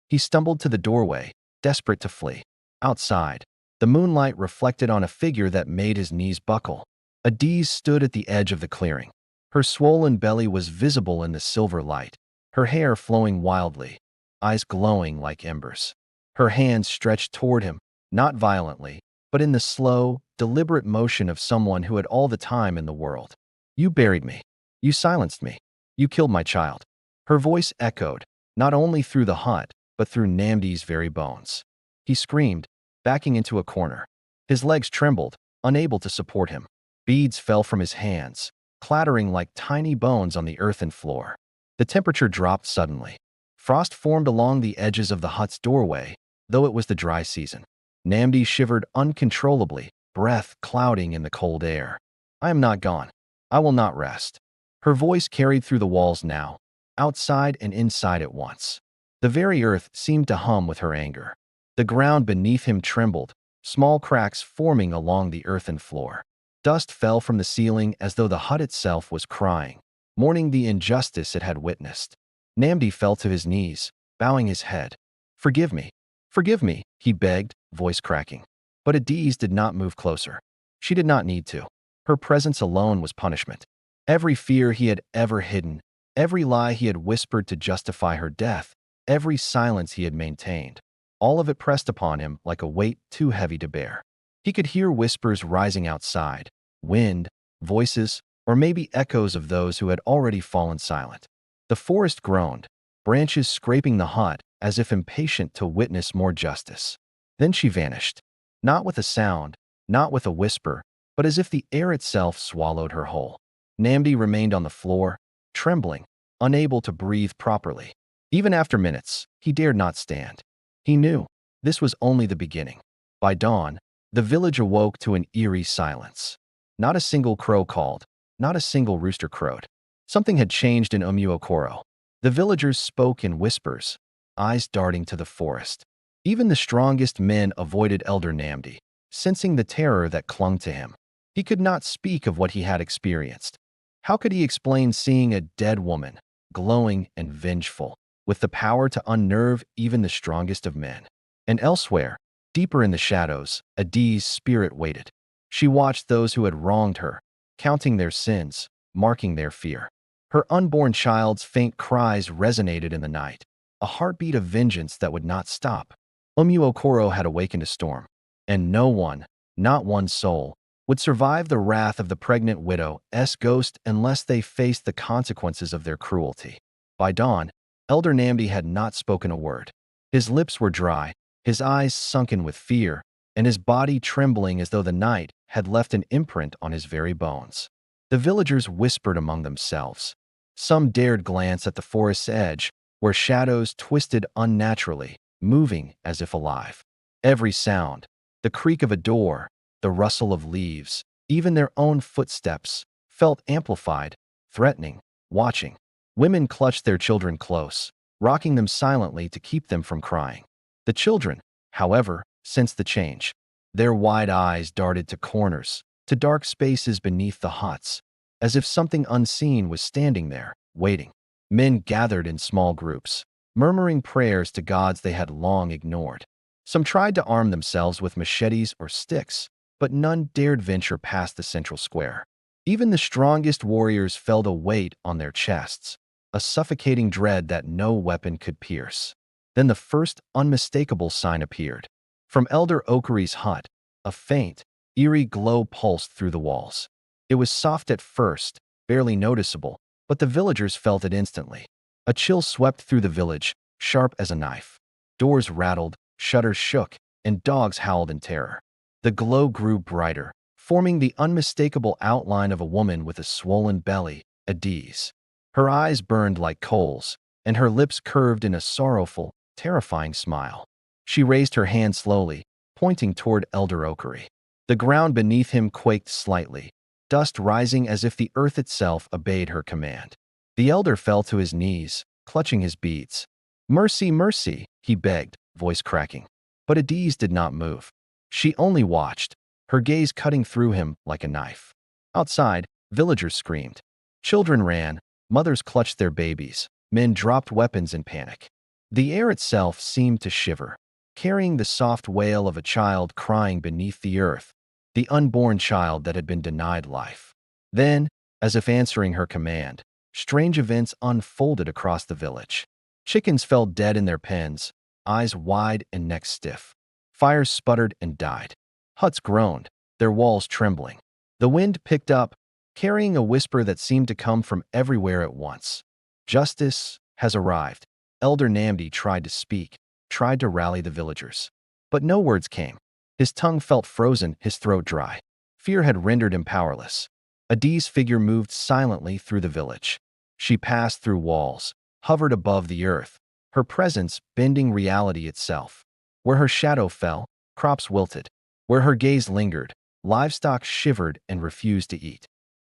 He stumbled to the doorway, desperate to flee. Outside, the moonlight reflected on a figure that made his knees buckle. Adaeze stood at the edge of the clearing. Her swollen belly was visible in the silver light, her hair flowing wildly, eyes glowing like embers. Her hands stretched toward him, not violently, but in the slow, deliberate motion of someone who had all the time in the world. "You buried me. You silenced me. You killed my child." Her voice echoed, not only through the hut, but through Namdi's very bones. He screamed, backing into a corner. His legs trembled, unable to support him. Beads fell from his hands, clattering like tiny bones on the earthen floor. The temperature dropped suddenly. Frost formed along the edges of the hut's doorway, though it was the dry season. Namdi shivered uncontrollably, breath clouding in the cold air. I am not gone. I will not rest. Her voice carried through the walls now, outside and inside at once. The very earth seemed to hum with her anger. The ground beneath him trembled, small cracks forming along the earthen floor. Dust fell from the ceiling as though the hut itself was crying, mourning the injustice it had witnessed. Namdi fell to his knees, bowing his head. Forgive me, he begged, voice cracking. But Adaeze did not move closer. She did not need to. Her presence alone was punishment. Every fear he had ever hidden, every lie he had whispered to justify her death, every silence he had maintained, all of it pressed upon him like a weight too heavy to bear. He could hear whispers rising outside, wind, voices, or maybe echoes of those who had already fallen silent. The forest groaned, branches scraping the hut as if impatient to witness more justice. Then she vanished, not with a sound, not with a whisper, but as if the air itself swallowed her whole. Namdi remained on the floor, trembling, unable to breathe properly. Even after minutes, he dared not stand. He knew this was only the beginning. By dawn, the village awoke to an eerie silence. Not a single crow called, not a single rooster crowed. Something had changed in Umuokoro. The villagers spoke in whispers, eyes darting to the forest. Even the strongest men avoided Elder Namdi, sensing the terror that clung to him. He could not speak of what he had experienced. How could he explain seeing a dead woman, glowing and vengeful, with the power to unnerve even the strongest of men? And elsewhere, deeper in the shadows, Adaeze's spirit waited. She watched those who had wronged her, counting their sins, marking their fear. Her unborn child's faint cries resonated in the night, a heartbeat of vengeance that would not stop. Umuokoro had awakened a storm, and no one, not one soul, would survive the wrath of the pregnant widow's ghost unless they faced the consequences of their cruelty. By dawn, Elder Namdi had not spoken a word. His lips were dry, his eyes sunken with fear, and his body trembling as though the night had left an imprint on his very bones. The villagers whispered among themselves. Some dared glance at the forest's edge, where shadows twisted unnaturally, moving as if alive. Every sound, the creak of a door, the rustle of leaves, even their own footsteps, felt amplified, threatening, watching. Women clutched their children close, rocking them silently to keep them from crying. The children, however, sensed the change. Their wide eyes darted to corners, to dark spaces beneath the huts, as if something unseen was standing there, waiting. Men gathered in small groups, murmuring prayers to gods they had long ignored. Some tried to arm themselves with machetes or sticks, but none dared venture past the central square. Even the strongest warriors felt a weight on their chests, a suffocating dread that no weapon could pierce. Then the first unmistakable sign appeared. From Elder Okari's hut, a faint, eerie glow pulsed through the walls. It was soft at first, barely noticeable, but the villagers felt it instantly. A chill swept through the village, sharp as a knife. Doors rattled, shutters shook, and dogs howled in terror. The glow grew brighter, forming the unmistakable outline of a woman with a swollen belly, Adaeze. Her eyes burned like coals, and her lips curved in a sorrowful, terrifying smile. She raised her hand slowly, pointing toward Elder Okari. The ground beneath him quaked slightly, dust rising as if the earth itself obeyed her command. The elder fell to his knees, clutching his beads. "Mercy, mercy," he begged, voice cracking. But Adaeze did not move. She only watched, her gaze cutting through him like a knife. Outside, villagers screamed. Children ran, mothers clutched their babies, men dropped weapons in panic. The air itself seemed to shiver, carrying the soft wail of a child crying beneath the earth, the unborn child that had been denied life. Then, as if answering her command, strange events unfolded across the village. Chickens fell dead in their pens, eyes wide and necks stiff. Fires sputtered and died. Huts groaned, their walls trembling. The wind picked up, carrying a whisper that seemed to come from everywhere at once. Justice has arrived. Elder Namdi tried to speak, tried to rally the villagers. But no words came. His tongue felt frozen, his throat dry. Fear had rendered him powerless. Adaeze's figure moved silently through the village. She passed through walls, hovered above the earth, her presence bending reality itself. Where her shadow fell, crops wilted. Where her gaze lingered, livestock shivered and refused to eat.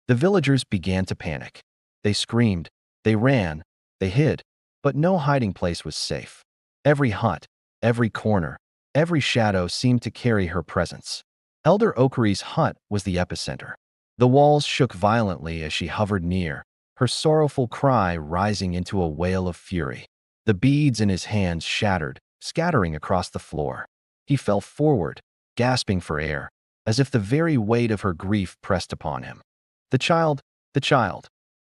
The villagers began to panic. They screamed, they ran, they hid, but no hiding place was safe. Every hut, every corner, every shadow seemed to carry her presence. Elder Okari's hut was the epicenter. The walls shook violently as she hovered near, her sorrowful cry rising into a wail of fury. The beads in his hands shattered, scattering across the floor. He fell forward, gasping for air, as if the very weight of her grief pressed upon him. The child,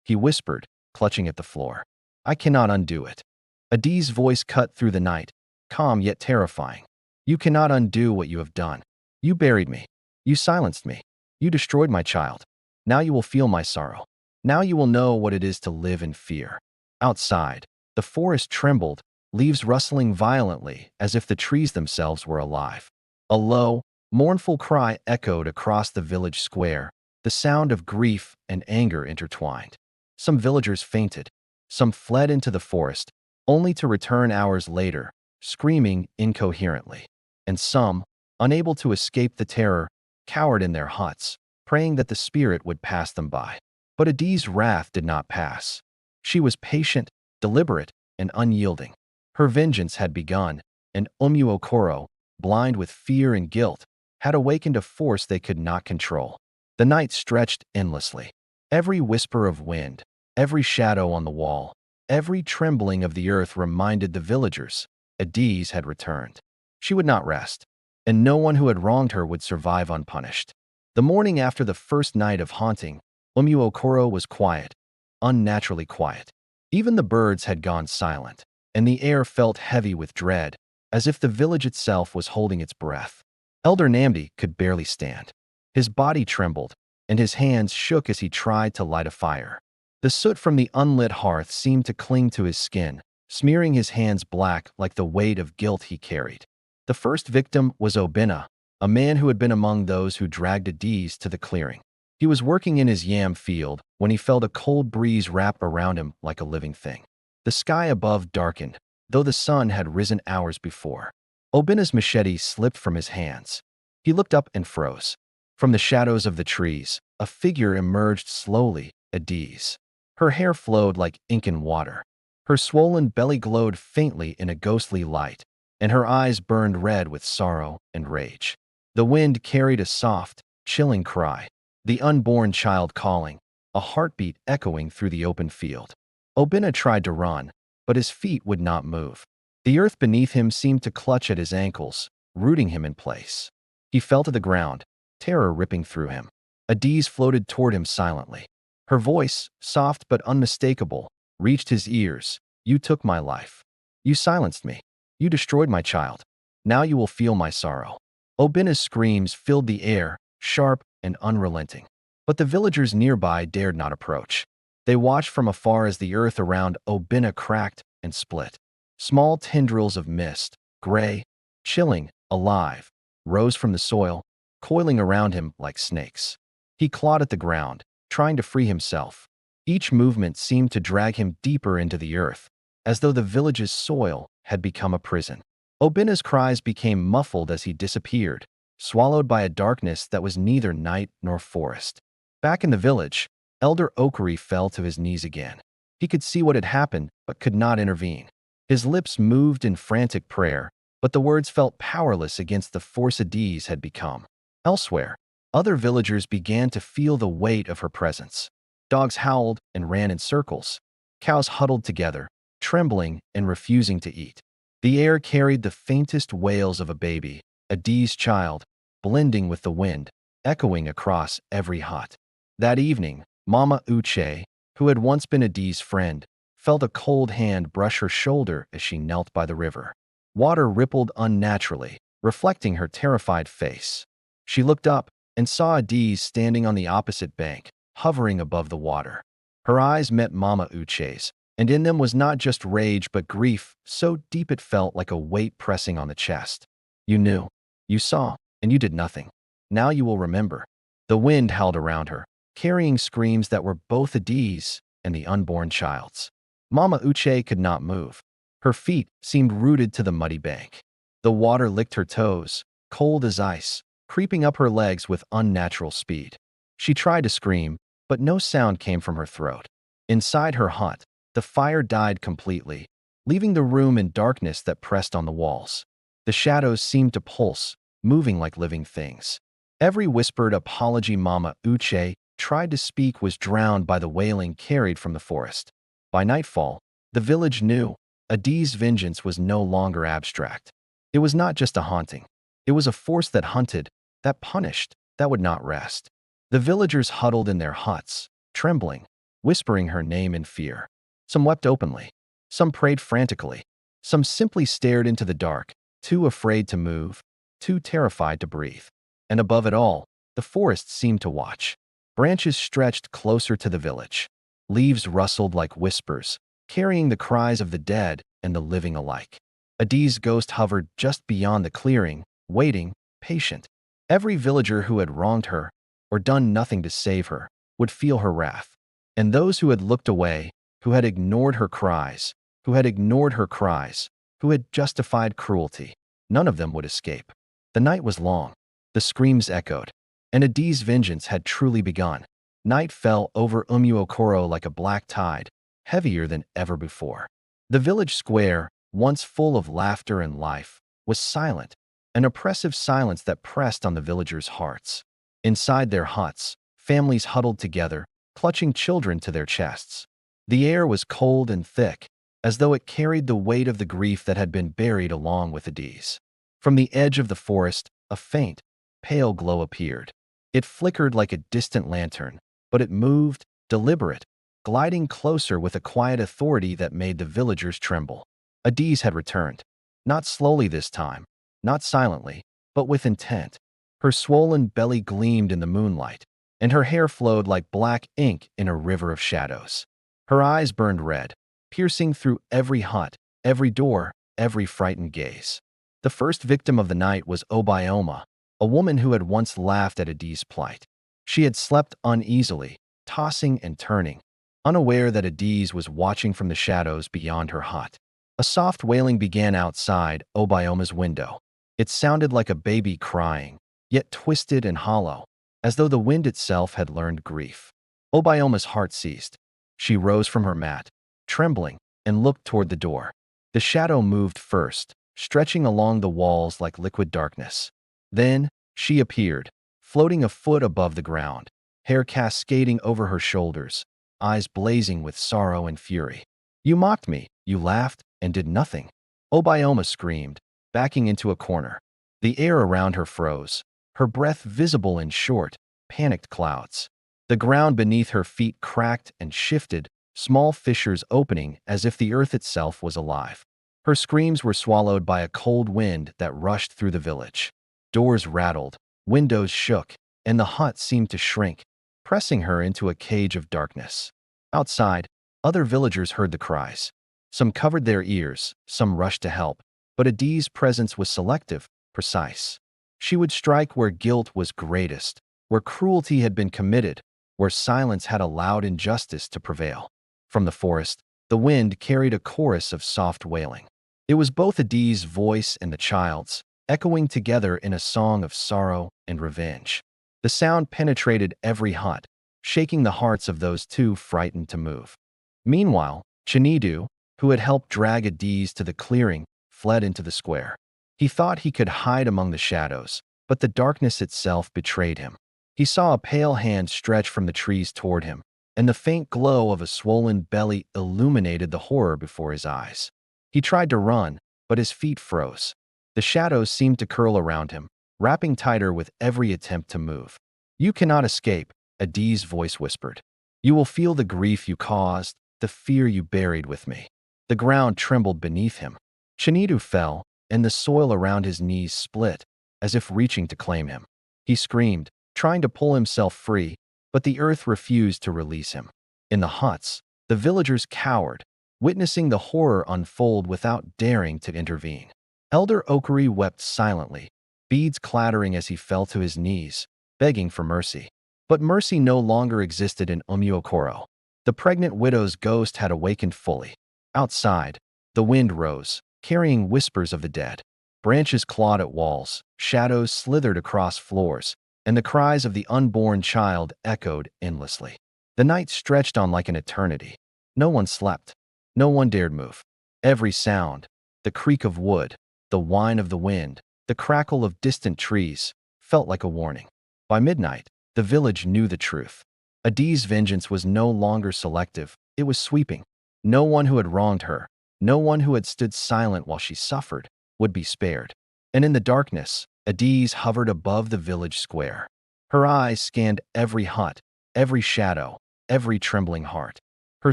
he whispered, clutching at the floor. I cannot undo it. Adaeze's voice cut through the night, calm yet terrifying. You cannot undo what you have done. You buried me. You silenced me. You destroyed my child. Now you will feel my sorrow. Now you will know what it is to live in fear. Outside, the forest trembled, leaves rustling violently as if the trees themselves were alive. A low, mournful cry echoed across the village square, the sound of grief and anger intertwined. Some villagers fainted. Some fled into the forest, only to return hours later, screaming incoherently. And some, unable to escape the terror, cowered in their huts, praying that the spirit would pass them by. But Adaeze's wrath did not pass. She was patient, deliberate, and unyielding. Her vengeance had begun, and Umuokoro, blind with fear and guilt, had awakened a force they could not control. The night stretched endlessly. Every whisper of wind, every shadow on the wall, every trembling of the earth reminded the villagers Adaeze had returned. She would not rest, and no one who had wronged her would survive unpunished. The morning after the first night of haunting, Umuokoro was quiet, unnaturally quiet. Even the birds had gone silent, and the air felt heavy with dread, as if the village itself was holding its breath. Elder Namdi could barely stand. His body trembled, and his hands shook as he tried to light a fire. The soot from the unlit hearth seemed to cling to his skin, smearing his hands black like the weight of guilt he carried. The first victim was Obinna, a man who had been among those who dragged Adaeze to the clearing. He was working in his yam field when he felt a cold breeze wrap around him like a living thing. The sky above darkened, though the sun had risen hours before. Obinna's machete slipped from his hands. He looked up and froze. From the shadows of the trees, a figure emerged slowly, Adaeze. Her hair flowed like ink in water. Her swollen belly glowed faintly in a ghostly light, and her eyes burned red with sorrow and rage. The wind carried a soft, chilling cry, the unborn child calling, a heartbeat echoing through the open field. Obinna tried to run, but his feet would not move. The earth beneath him seemed to clutch at his ankles, rooting him in place. He fell to the ground, terror ripping through him. Adaeze floated toward him silently. Her voice, soft but unmistakable, reached his ears. You took my life. You silenced me. You destroyed my child. Now you will feel my sorrow. Obinna's screams filled the air, sharp and unrelenting. But the villagers nearby dared not approach. They watched from afar as the earth around Obinna cracked and split. Small tendrils of mist, gray, chilling, alive, rose from the soil, coiling around him like snakes. He clawed at the ground, trying to free himself. Each movement seemed to drag him deeper into the earth, as though the village's soil had become a prison. Obinna's cries became muffled as he disappeared, swallowed by a darkness that was neither night nor forest. Back in the village, Elder Okari fell to his knees again. He could see what had happened, but could not intervene. His lips moved in frantic prayer, but the words felt powerless against the force Adaeze had become. Elsewhere, other villagers began to feel the weight of her presence. Dogs howled and ran in circles. Cows huddled together, trembling and refusing to eat. The air carried the faintest wails of a baby, Adaeze's child, blending with the wind, echoing across every hut. That evening, Mama Uche, who had once been Adaeze's friend, felt a cold hand brush her shoulder as she knelt by the river. Water rippled unnaturally, reflecting her terrified face. She looked up and saw Adaeze standing on the opposite bank, hovering above the water. Her eyes met Mama Uche's, and in them was not just rage but grief, so deep it felt like a weight pressing on the chest. You knew, you saw, and you did nothing. Now you will remember. The wind howled around her, carrying screams that were both Adaeze and the unborn child's. Mama Uche could not move. Her feet seemed rooted to the muddy bank. The water licked her toes, cold as ice, creeping up her legs with unnatural speed. She tried to scream, but no sound came from her throat. Inside her hut, the fire died completely, leaving the room in darkness that pressed on the walls. The shadows seemed to pulse, moving like living things. Every whispered apology Mama Uche tried to speak was drowned by the wailing carried from the forest. By nightfall, the village knew Adaeze's vengeance was no longer abstract. It was not just a haunting. It was a force that hunted, that punished, that would not rest. The villagers huddled in their huts, trembling, whispering her name in fear. Some wept openly. Some prayed frantically. Some simply stared into the dark, too afraid to move, too terrified to breathe. And above it all, the forest seemed to watch. Branches stretched closer to the village. Leaves rustled like whispers, carrying the cries of the dead and the living alike. Adaeze's ghost hovered just beyond the clearing, waiting, patient. Every villager who had wronged her, or done nothing to save her, would feel her wrath. And those who had looked away, who had ignored her cries, who had justified cruelty, none of them would escape. The night was long. The screams echoed, and Adaeze's vengeance had truly begun. Night fell over Umuokoro like a black tide, heavier than ever before. The village square, once full of laughter and life, was silent, an oppressive silence that pressed on the villagers' hearts. Inside their huts, families huddled together, clutching children to their chests. The air was cold and thick, as though it carried the weight of the grief that had been buried along with Adaeze. From the edge of the forest, a faint, pale glow appeared. It flickered like a distant lantern, but it moved, deliberate, gliding closer with a quiet authority that made the villagers tremble. Adaeze had returned. Not slowly this time, not silently, but with intent. Her swollen belly gleamed in the moonlight, and her hair flowed like black ink in a river of shadows. Her eyes burned red, piercing through every hut, every door, every frightened gaze. The first victim of the night was Obioma, a woman who had once laughed at Adaeze's plight. She had slept uneasily, tossing and turning, unaware that Adaeze was watching from the shadows beyond her hut. A soft wailing began outside Obioma's window. It sounded like a baby crying, yet twisted and hollow, as though the wind itself had learned grief. Obioma's heart seized. She rose from her mat, trembling, and looked toward the door. The shadow moved first, stretching along the walls like liquid darkness. Then she appeared, floating a foot above the ground, hair cascading over her shoulders, eyes blazing with sorrow and fury. "You mocked me, you laughed, and did nothing," Obioma screamed, backing into a corner. The air around her froze, her breath visible in short, panicked clouds. The ground beneath her feet cracked and shifted, small fissures opening as if the earth itself was alive. Her screams were swallowed by a cold wind that rushed through the village. Doors rattled, windows shook, and the hut seemed to shrink, pressing her into a cage of darkness. Outside, other villagers heard the cries. Some covered their ears, some rushed to help, but Adaeze's presence was selective, precise. She would strike where guilt was greatest, where cruelty had been committed, where silence had allowed injustice to prevail. From the forest, the wind carried a chorus of soft wailing. It was both Adaeze's voice and the child's, echoing together in a song of sorrow and revenge. The sound penetrated every hut, shaking the hearts of those too frightened to move. Meanwhile, Chinedu, who had helped drag Adaeze to the clearing, fled into the square. He thought he could hide among the shadows, but the darkness itself betrayed him. He saw a pale hand stretch from the trees toward him, and the faint glow of a swollen belly illuminated the horror before his eyes. He tried to run, but his feet froze. The shadows seemed to curl around him, wrapping tighter with every attempt to move. "You cannot escape," Adaeze's voice whispered. "You will feel the grief you caused, the fear you buried with me." The ground trembled beneath him. Chinedu fell, and the soil around his knees split, as if reaching to claim him. He screamed, trying to pull himself free, but the earth refused to release him. In the huts, the villagers cowered, witnessing the horror unfold without daring to intervene. Elder Okari wept silently, beads clattering as he fell to his knees, begging for mercy. But mercy no longer existed in Umuokoro. The pregnant widow's ghost had awakened fully. Outside, the wind rose, carrying whispers of the dead. Branches clawed at walls, shadows slithered across floors, and the cries of the unborn child echoed endlessly. The night stretched on like an eternity. No one slept. No one dared move. Every sound, the creak of wood, the whine of the wind, the crackle of distant trees, felt like a warning. By midnight, the village knew the truth. Adaeze's vengeance was no longer selective, it was sweeping. No one who had wronged her, no one who had stood silent while she suffered, would be spared. And in the darkness, Adaeze hovered above the village square. Her eyes scanned every hut, every shadow, every trembling heart. Her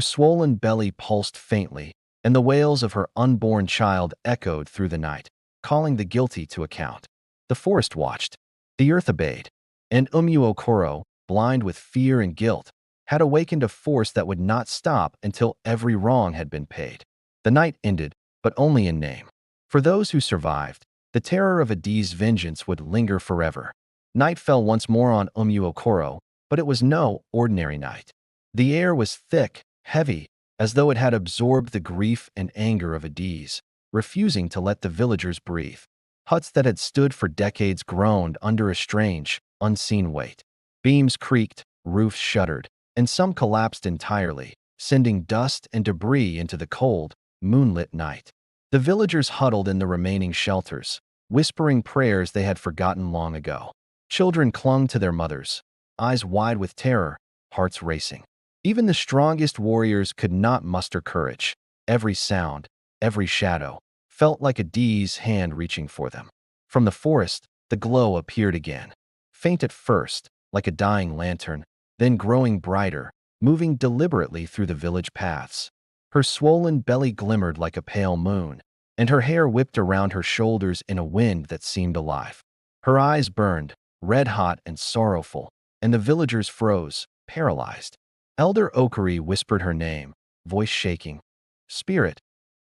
swollen belly pulsed faintly, and the wails of her unborn child echoed through the night, calling the guilty to account. The forest watched. The earth obeyed. And Umuokoro, blind with fear and guilt, had awakened a force that would not stop until every wrong had been paid. The night ended, but only in name. For those who survived, the terror of Adaeze's vengeance would linger forever. Night fell once more on Umuokoro, but it was no ordinary night. The air was thick, heavy, as though it had absorbed the grief and anger of Adaeze, refusing to let the villagers breathe. Huts that had stood for decades groaned under a strange, unseen weight. Beams creaked, roofs shuddered, and some collapsed entirely, sending dust and debris into the cold, moonlit night. The villagers huddled in the remaining shelters, whispering prayers they had forgotten long ago. Children clung to their mothers, eyes wide with terror, hearts racing. Even the strongest warriors could not muster courage. Every sound, every shadow, felt like Adaeze's hand reaching for them. From the forest, the glow appeared again. Faint at first, like a dying lantern, then growing brighter, moving deliberately through the village paths. Her swollen belly glimmered like a pale moon, and her hair whipped around her shoulders in a wind that seemed alive. Her eyes burned, red-hot and sorrowful, and the villagers froze, paralyzed. Elder Okari whispered her name, voice shaking. "Spirit,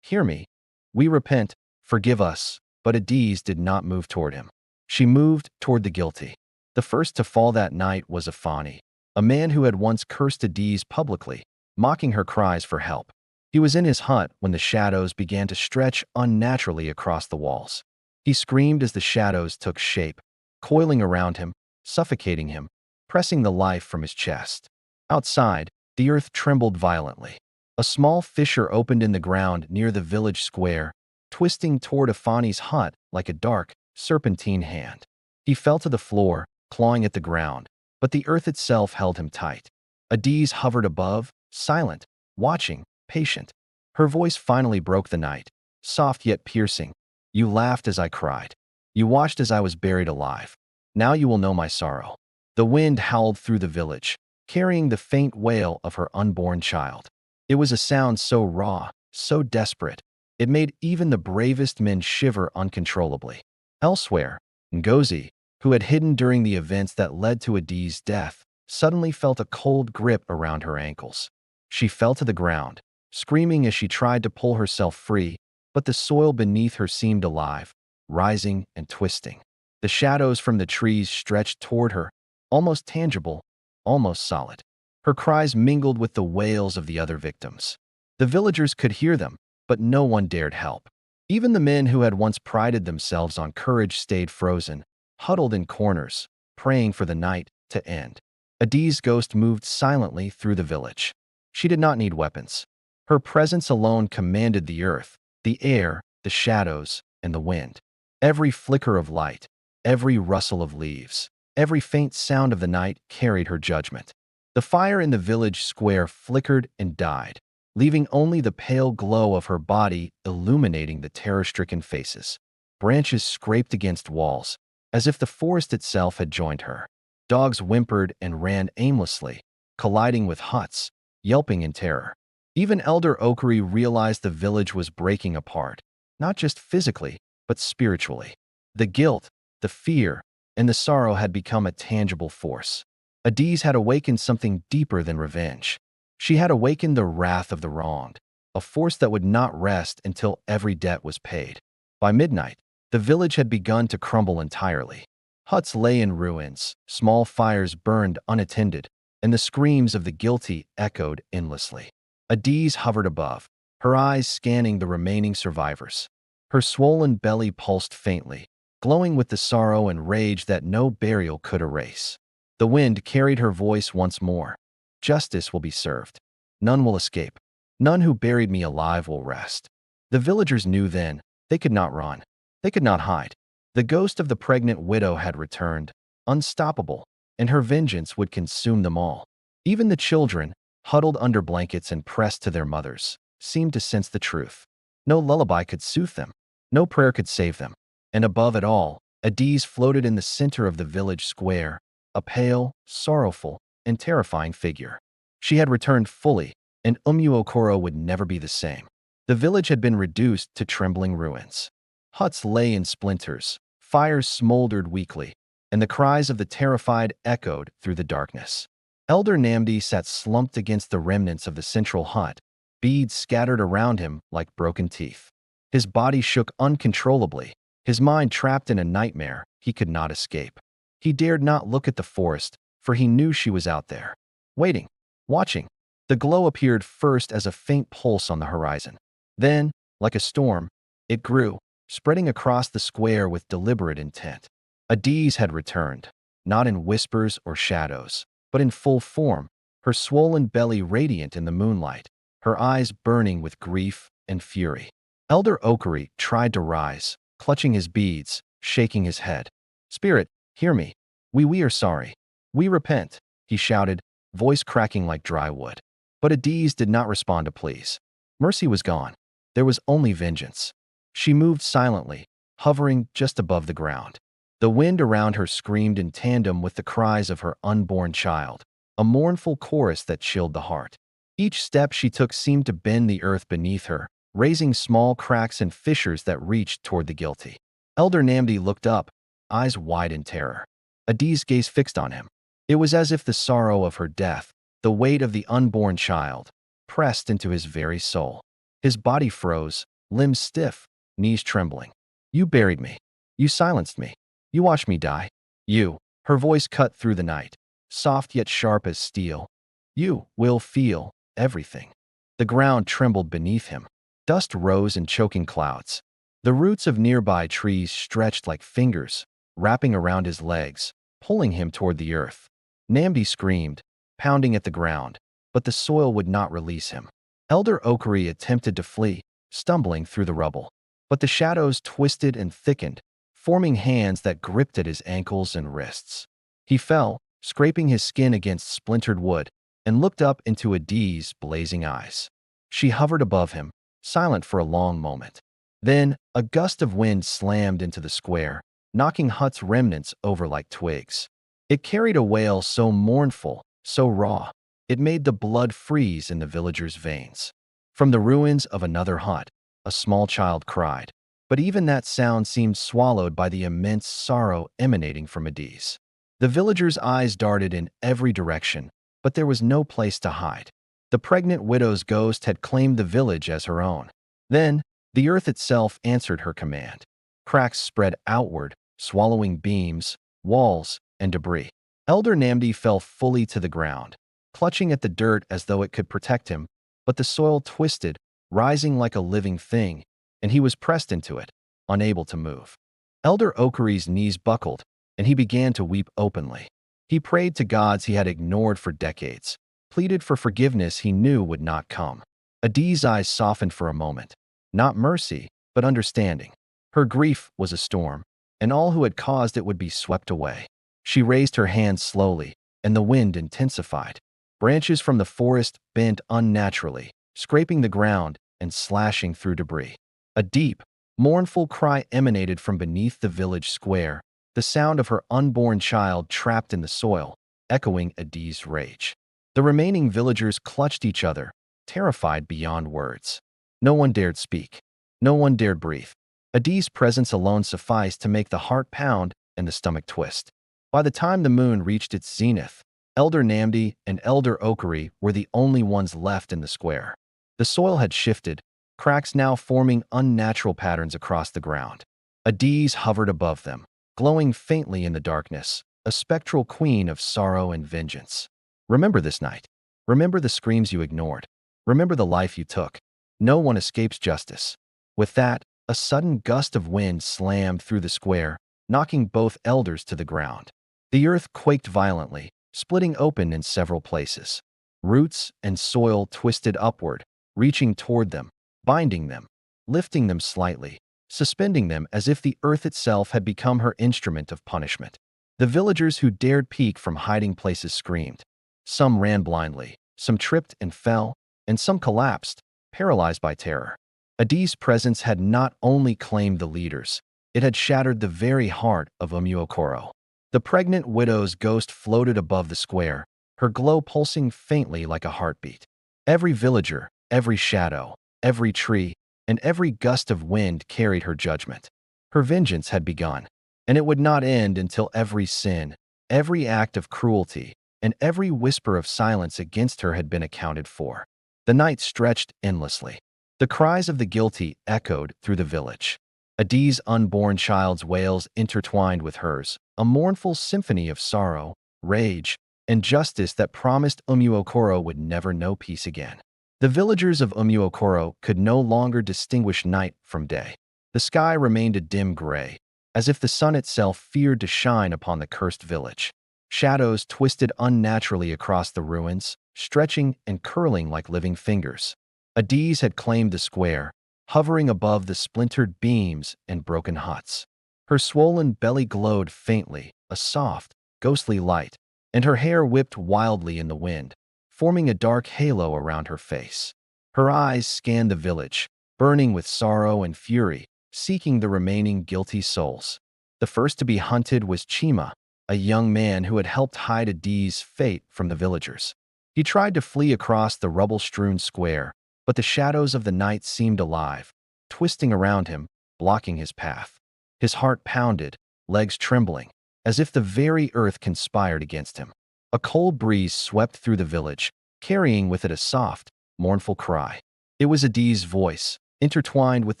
hear me. We repent, forgive us." But Adaeze did not move toward him. She moved toward the guilty. The first to fall that night was Afani, a man who had once cursed Adaeze publicly, mocking her cries for help. He was in his hut when the shadows began to stretch unnaturally across the walls. He screamed as the shadows took shape, coiling around him, suffocating him, pressing the life from his chest. Outside, the earth trembled violently. A small fissure opened in the ground near the village square, twisting toward Afani's hut like a dark, serpentine hand. He fell to the floor, clawing at the ground, but the earth itself held him tight. Adaeze hovered above, silent, watching, patient. Her voice finally broke the night, soft yet piercing. "You laughed as I cried. You watched as I was buried alive. Now you will know my sorrow." The wind howled through the village, carrying the faint wail of her unborn child. It was a sound so raw, so desperate, it made even the bravest men shiver uncontrollably. Elsewhere, Ngozi, who had hidden during the events that led to Adaeze's death, suddenly felt a cold grip around her ankles. She fell to the ground, screaming as she tried to pull herself free, but the soil beneath her seemed alive, rising and twisting. The shadows from the trees stretched toward her, almost tangible, almost solid. Her cries mingled with the wails of the other victims. The villagers could hear them, but no one dared help. Even the men who had once prided themselves on courage stayed frozen, huddled in corners, praying for the night to end. Adaeze's ghost moved silently through the village. She did not need weapons. Her presence alone commanded the earth, the air, the shadows, and the wind. Every flicker of light, every rustle of leaves, every faint sound of the night carried her judgment. The fire in the village square flickered and died, leaving only the pale glow of her body illuminating the terror-stricken faces. Branches scraped against walls, as if the forest itself had joined her. Dogs whimpered and ran aimlessly, colliding with huts, yelping in terror. Even Elder Okari realized the village was breaking apart, not just physically, but spiritually. The guilt, the fear, and the sorrow had become a tangible force. Adaeze had awakened something deeper than revenge. She had awakened the wrath of the wronged, a force that would not rest until every debt was paid. By midnight, the village had begun to crumble entirely. Huts lay in ruins, small fires burned unattended, and the screams of the guilty echoed endlessly. Adaeze hovered above, her eyes scanning the remaining survivors. Her swollen belly pulsed faintly, glowing with the sorrow and rage that no burial could erase. The wind carried her voice once more. Justice will be served. None will escape. None who buried me alive will rest. The villagers knew then they could not run. They could not hide. The ghost of the pregnant widow had returned, unstoppable, and her vengeance would consume them all. Even the children, huddled under blankets and pressed to their mothers, seemed to sense the truth. No lullaby could soothe them. No prayer could save them. And above it all, Adaeze floated in the center of the village square, a pale, sorrowful, and terrifying figure. She had returned fully, and Umuokoro would never be the same. The village had been reduced to trembling ruins. Huts lay in splinters, fires smoldered weakly, and the cries of the terrified echoed through the darkness. Elder Namdi sat slumped against the remnants of the central hut, beads scattered around him like broken teeth. His body shook uncontrollably, his mind trapped in a nightmare he could not escape. He dared not look at the forest, for he knew she was out there, waiting, watching. The glow appeared first as a faint pulse on the horizon. Then, like a storm, it grew, spreading across the square with deliberate intent. Adaeze had returned, not in whispers or shadows, but in full form, her swollen belly radiant in the moonlight, her eyes burning with grief and fury. Elder Okari tried to rise, clutching his beads, shaking his head. "Spirit, hear me. We are sorry. We repent," he shouted, voice cracking like dry wood. But Adaeze did not respond to pleas. Mercy was gone. There was only vengeance. She moved silently, hovering just above the ground. The wind around her screamed in tandem with the cries of her unborn child, a mournful chorus that chilled the heart. Each step she took seemed to bend the earth beneath her, raising small cracks and fissures that reached toward the guilty. Elder Namdi looked up, eyes wide in terror. Adaeze's gaze fixed on him. It was as if the sorrow of her death, the weight of the unborn child, pressed into his very soul. His body froze, limbs stiff, knees trembling. "You buried me. You silenced me. You watched me die. You," her voice cut through the night, soft yet sharp as steel. "You will feel everything." The ground trembled beneath him. Dust rose in choking clouds. The roots of nearby trees stretched like fingers, wrapping around his legs, pulling him toward the earth. Namdi screamed, pounding at the ground, but the soil would not release him. Elder Okari attempted to flee, stumbling through the rubble. But the shadows twisted and thickened, forming hands that gripped at his ankles and wrists. He fell, scraping his skin against splintered wood, and looked up into Adaeze's blazing eyes. She hovered above him, silent for a long moment. Then, a gust of wind slammed into the square, knocking Hut's remnants over like twigs. It carried a wail so mournful, so raw, it made the blood freeze in the villagers' veins. From the ruins of another hut, a small child cried, but even that sound seemed swallowed by the immense sorrow emanating from Adaeze. The villagers' eyes darted in every direction, but there was no place to hide. The pregnant widow's ghost had claimed the village as her own. Then, the earth itself answered her command. Cracks spread outward, swallowing beams, walls, and debris. Elder Namdi fell fully to the ground, clutching at the dirt as though it could protect him, but the soil twisted, rising like a living thing, and he was pressed into it, unable to move. Elder Okari's knees buckled, and he began to weep openly. He prayed to gods he had ignored for decades, pleaded for forgiveness he knew would not come. Adaeze's eyes softened for a moment. Not mercy, but understanding. Her grief was a storm, and all who had caused it would be swept away. She raised her hands slowly, and the wind intensified. Branches from the forest bent unnaturally, scraping the ground and slashing through debris. A deep, mournful cry emanated from beneath the village square, the sound of her unborn child trapped in the soil, echoing Adaeze's rage. The remaining villagers clutched each other, terrified beyond words. No one dared speak. No one dared breathe. Adaeze's presence alone sufficed to make the heart pound and the stomach twist. By the time the moon reached its zenith, Elder Namdi and Elder Okari were the only ones left in the square. The soil had shifted, cracks now forming unnatural patterns across the ground. Adaeze hovered above them, glowing faintly in the darkness, a spectral queen of sorrow and vengeance. Remember this night. Remember the screams you ignored. Remember the life you took. No one escapes justice. With that, a sudden gust of wind slammed through the square, knocking both elders to the ground. The earth quaked violently, splitting open in several places. Roots and soil twisted upward, reaching toward them, binding them, lifting them slightly, suspending them as if the earth itself had become her instrument of punishment. The villagers who dared peek from hiding places screamed. Some ran blindly, some tripped and fell, and some collapsed, paralyzed by terror. Adaeze's presence had not only claimed the leaders, it had shattered the very heart of Umuokoro. The pregnant widow's ghost floated above the square, her glow pulsing faintly like a heartbeat. Every villager, every shadow, every tree, and every gust of wind carried her judgment. Her vengeance had begun, and it would not end until every sin, every act of cruelty, and every whisper of silence against her had been accounted for. The night stretched endlessly. The cries of the guilty echoed through the village. Adaeze's unborn child's wails intertwined with hers, a mournful symphony of sorrow, rage, and justice that promised Umuokoro would never know peace again. The villagers of Umuokoro could no longer distinguish night from day. The sky remained a dim gray, as if the sun itself feared to shine upon the cursed village. Shadows twisted unnaturally across the ruins, stretching and curling like living fingers. Adaeze had claimed the square, hovering above the splintered beams and broken huts. Her swollen belly glowed faintly, a soft, ghostly light, and her hair whipped wildly in the wind, forming a dark halo around her face. Her eyes scanned the village, burning with sorrow and fury, seeking the remaining guilty souls. The first to be hunted was Chima, a young man who had helped hide Adaeze's fate from the villagers. He tried to flee across the rubble-strewn square, but the shadows of the night seemed alive, twisting around him, blocking his path. His heart pounded, legs trembling, as if the very earth conspired against him. A cold breeze swept through the village, carrying with it a soft, mournful cry. It was Adaeze's voice, intertwined with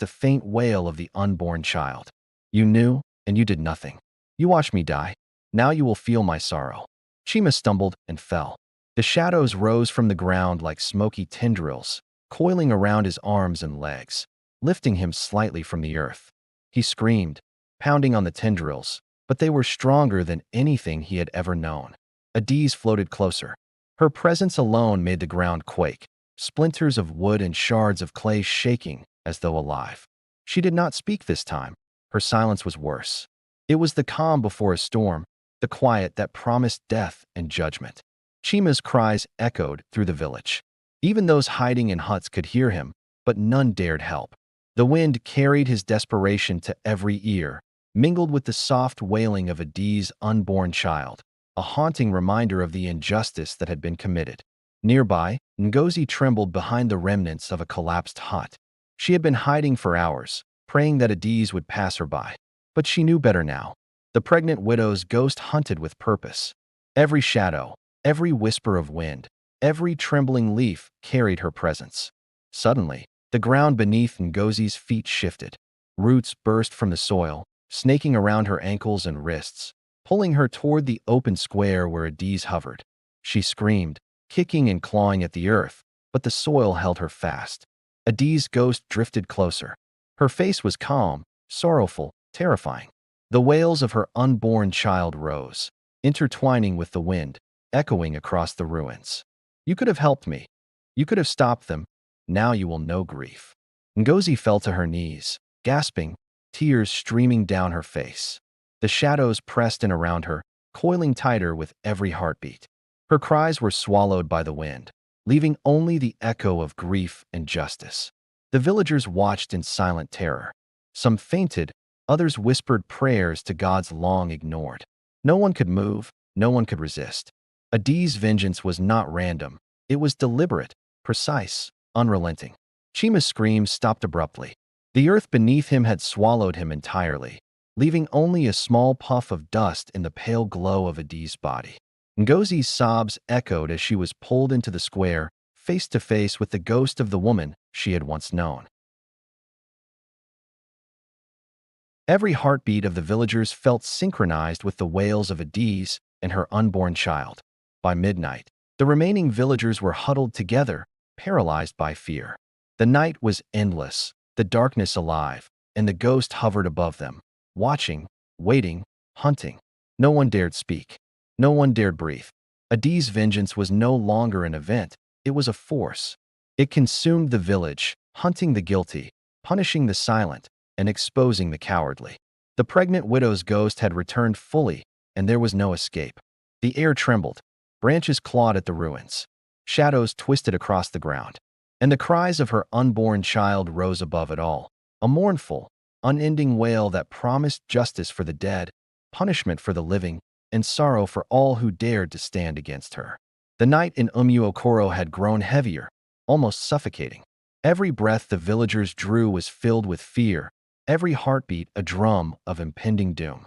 the faint wail of the unborn child. You knew, and you did nothing. You watched me die. Now you will feel my sorrow. Chima stumbled and fell. The shadows rose from the ground like smoky tendrils, coiling around his arms and legs, lifting him slightly from the earth. He screamed, pounding on the tendrils, but they were stronger than anything he had ever known. Adaeze floated closer. Her presence alone made the ground quake, splinters of wood and shards of clay shaking as though alive. She did not speak this time. Her silence was worse. It was the calm before a storm, the quiet that promised death and judgment. Chima's cries echoed through the village. Even those hiding in huts could hear him, but none dared help. The wind carried his desperation to every ear, mingled with the soft wailing of Adaeze's unborn child, a haunting reminder of the injustice that had been committed. Nearby, Ngozi trembled behind the remnants of a collapsed hut. She had been hiding for hours, praying that Adaeze would pass her by. But she knew better now. The pregnant widow's ghost hunted with purpose. Every shadow, every whisper of wind, every trembling leaf carried her presence. Suddenly, the ground beneath Ngozi's feet shifted. Roots burst from the soil, snaking around her ankles and wrists, pulling her toward the open square where Adaeze hovered. She screamed, kicking and clawing at the earth, but the soil held her fast. Adaeze's ghost drifted closer. Her face was calm, sorrowful, terrifying. The wails of her unborn child rose, intertwining with the wind, echoing across the ruins. You could have helped me. You could have stopped them. Now you will know grief. Ngozi fell to her knees, gasping, tears streaming down her face. The shadows pressed in around her, coiling tighter with every heartbeat. Her cries were swallowed by the wind, leaving only the echo of grief and justice. The villagers watched in silent terror. Some fainted, others whispered prayers to gods long ignored. No one could move, no one could resist. Adaeze's vengeance was not random. It was deliberate, precise, unrelenting. Chima's screams stopped abruptly. The earth beneath him had swallowed him entirely, leaving only a small puff of dust in the pale glow of Adaeze's body. Ngozi's sobs echoed as she was pulled into the square, face to face with the ghost of the woman she had once known. Every heartbeat of the villagers felt synchronized with the wails of Adaeze and her unborn child. By midnight, the remaining villagers were huddled together, paralyzed by fear. The night was endless, the darkness alive, and the ghost hovered above them, watching, waiting, hunting. No one dared speak. No one dared breathe. Adaeze's vengeance was no longer an event, it was a force. It consumed the village, hunting the guilty, punishing the silent, and exposing the cowardly. The pregnant widow's ghost had returned fully, and there was no escape. The air trembled, branches clawed at the ruins, shadows twisted across the ground, and the cries of her unborn child rose above it all, a mournful, unending wail that promised justice for the dead, punishment for the living, and sorrow for all who dared to stand against her. The night in Umuokoro had grown heavier, almost suffocating. Every breath the villagers drew was filled with fear, every heartbeat a drum of impending doom.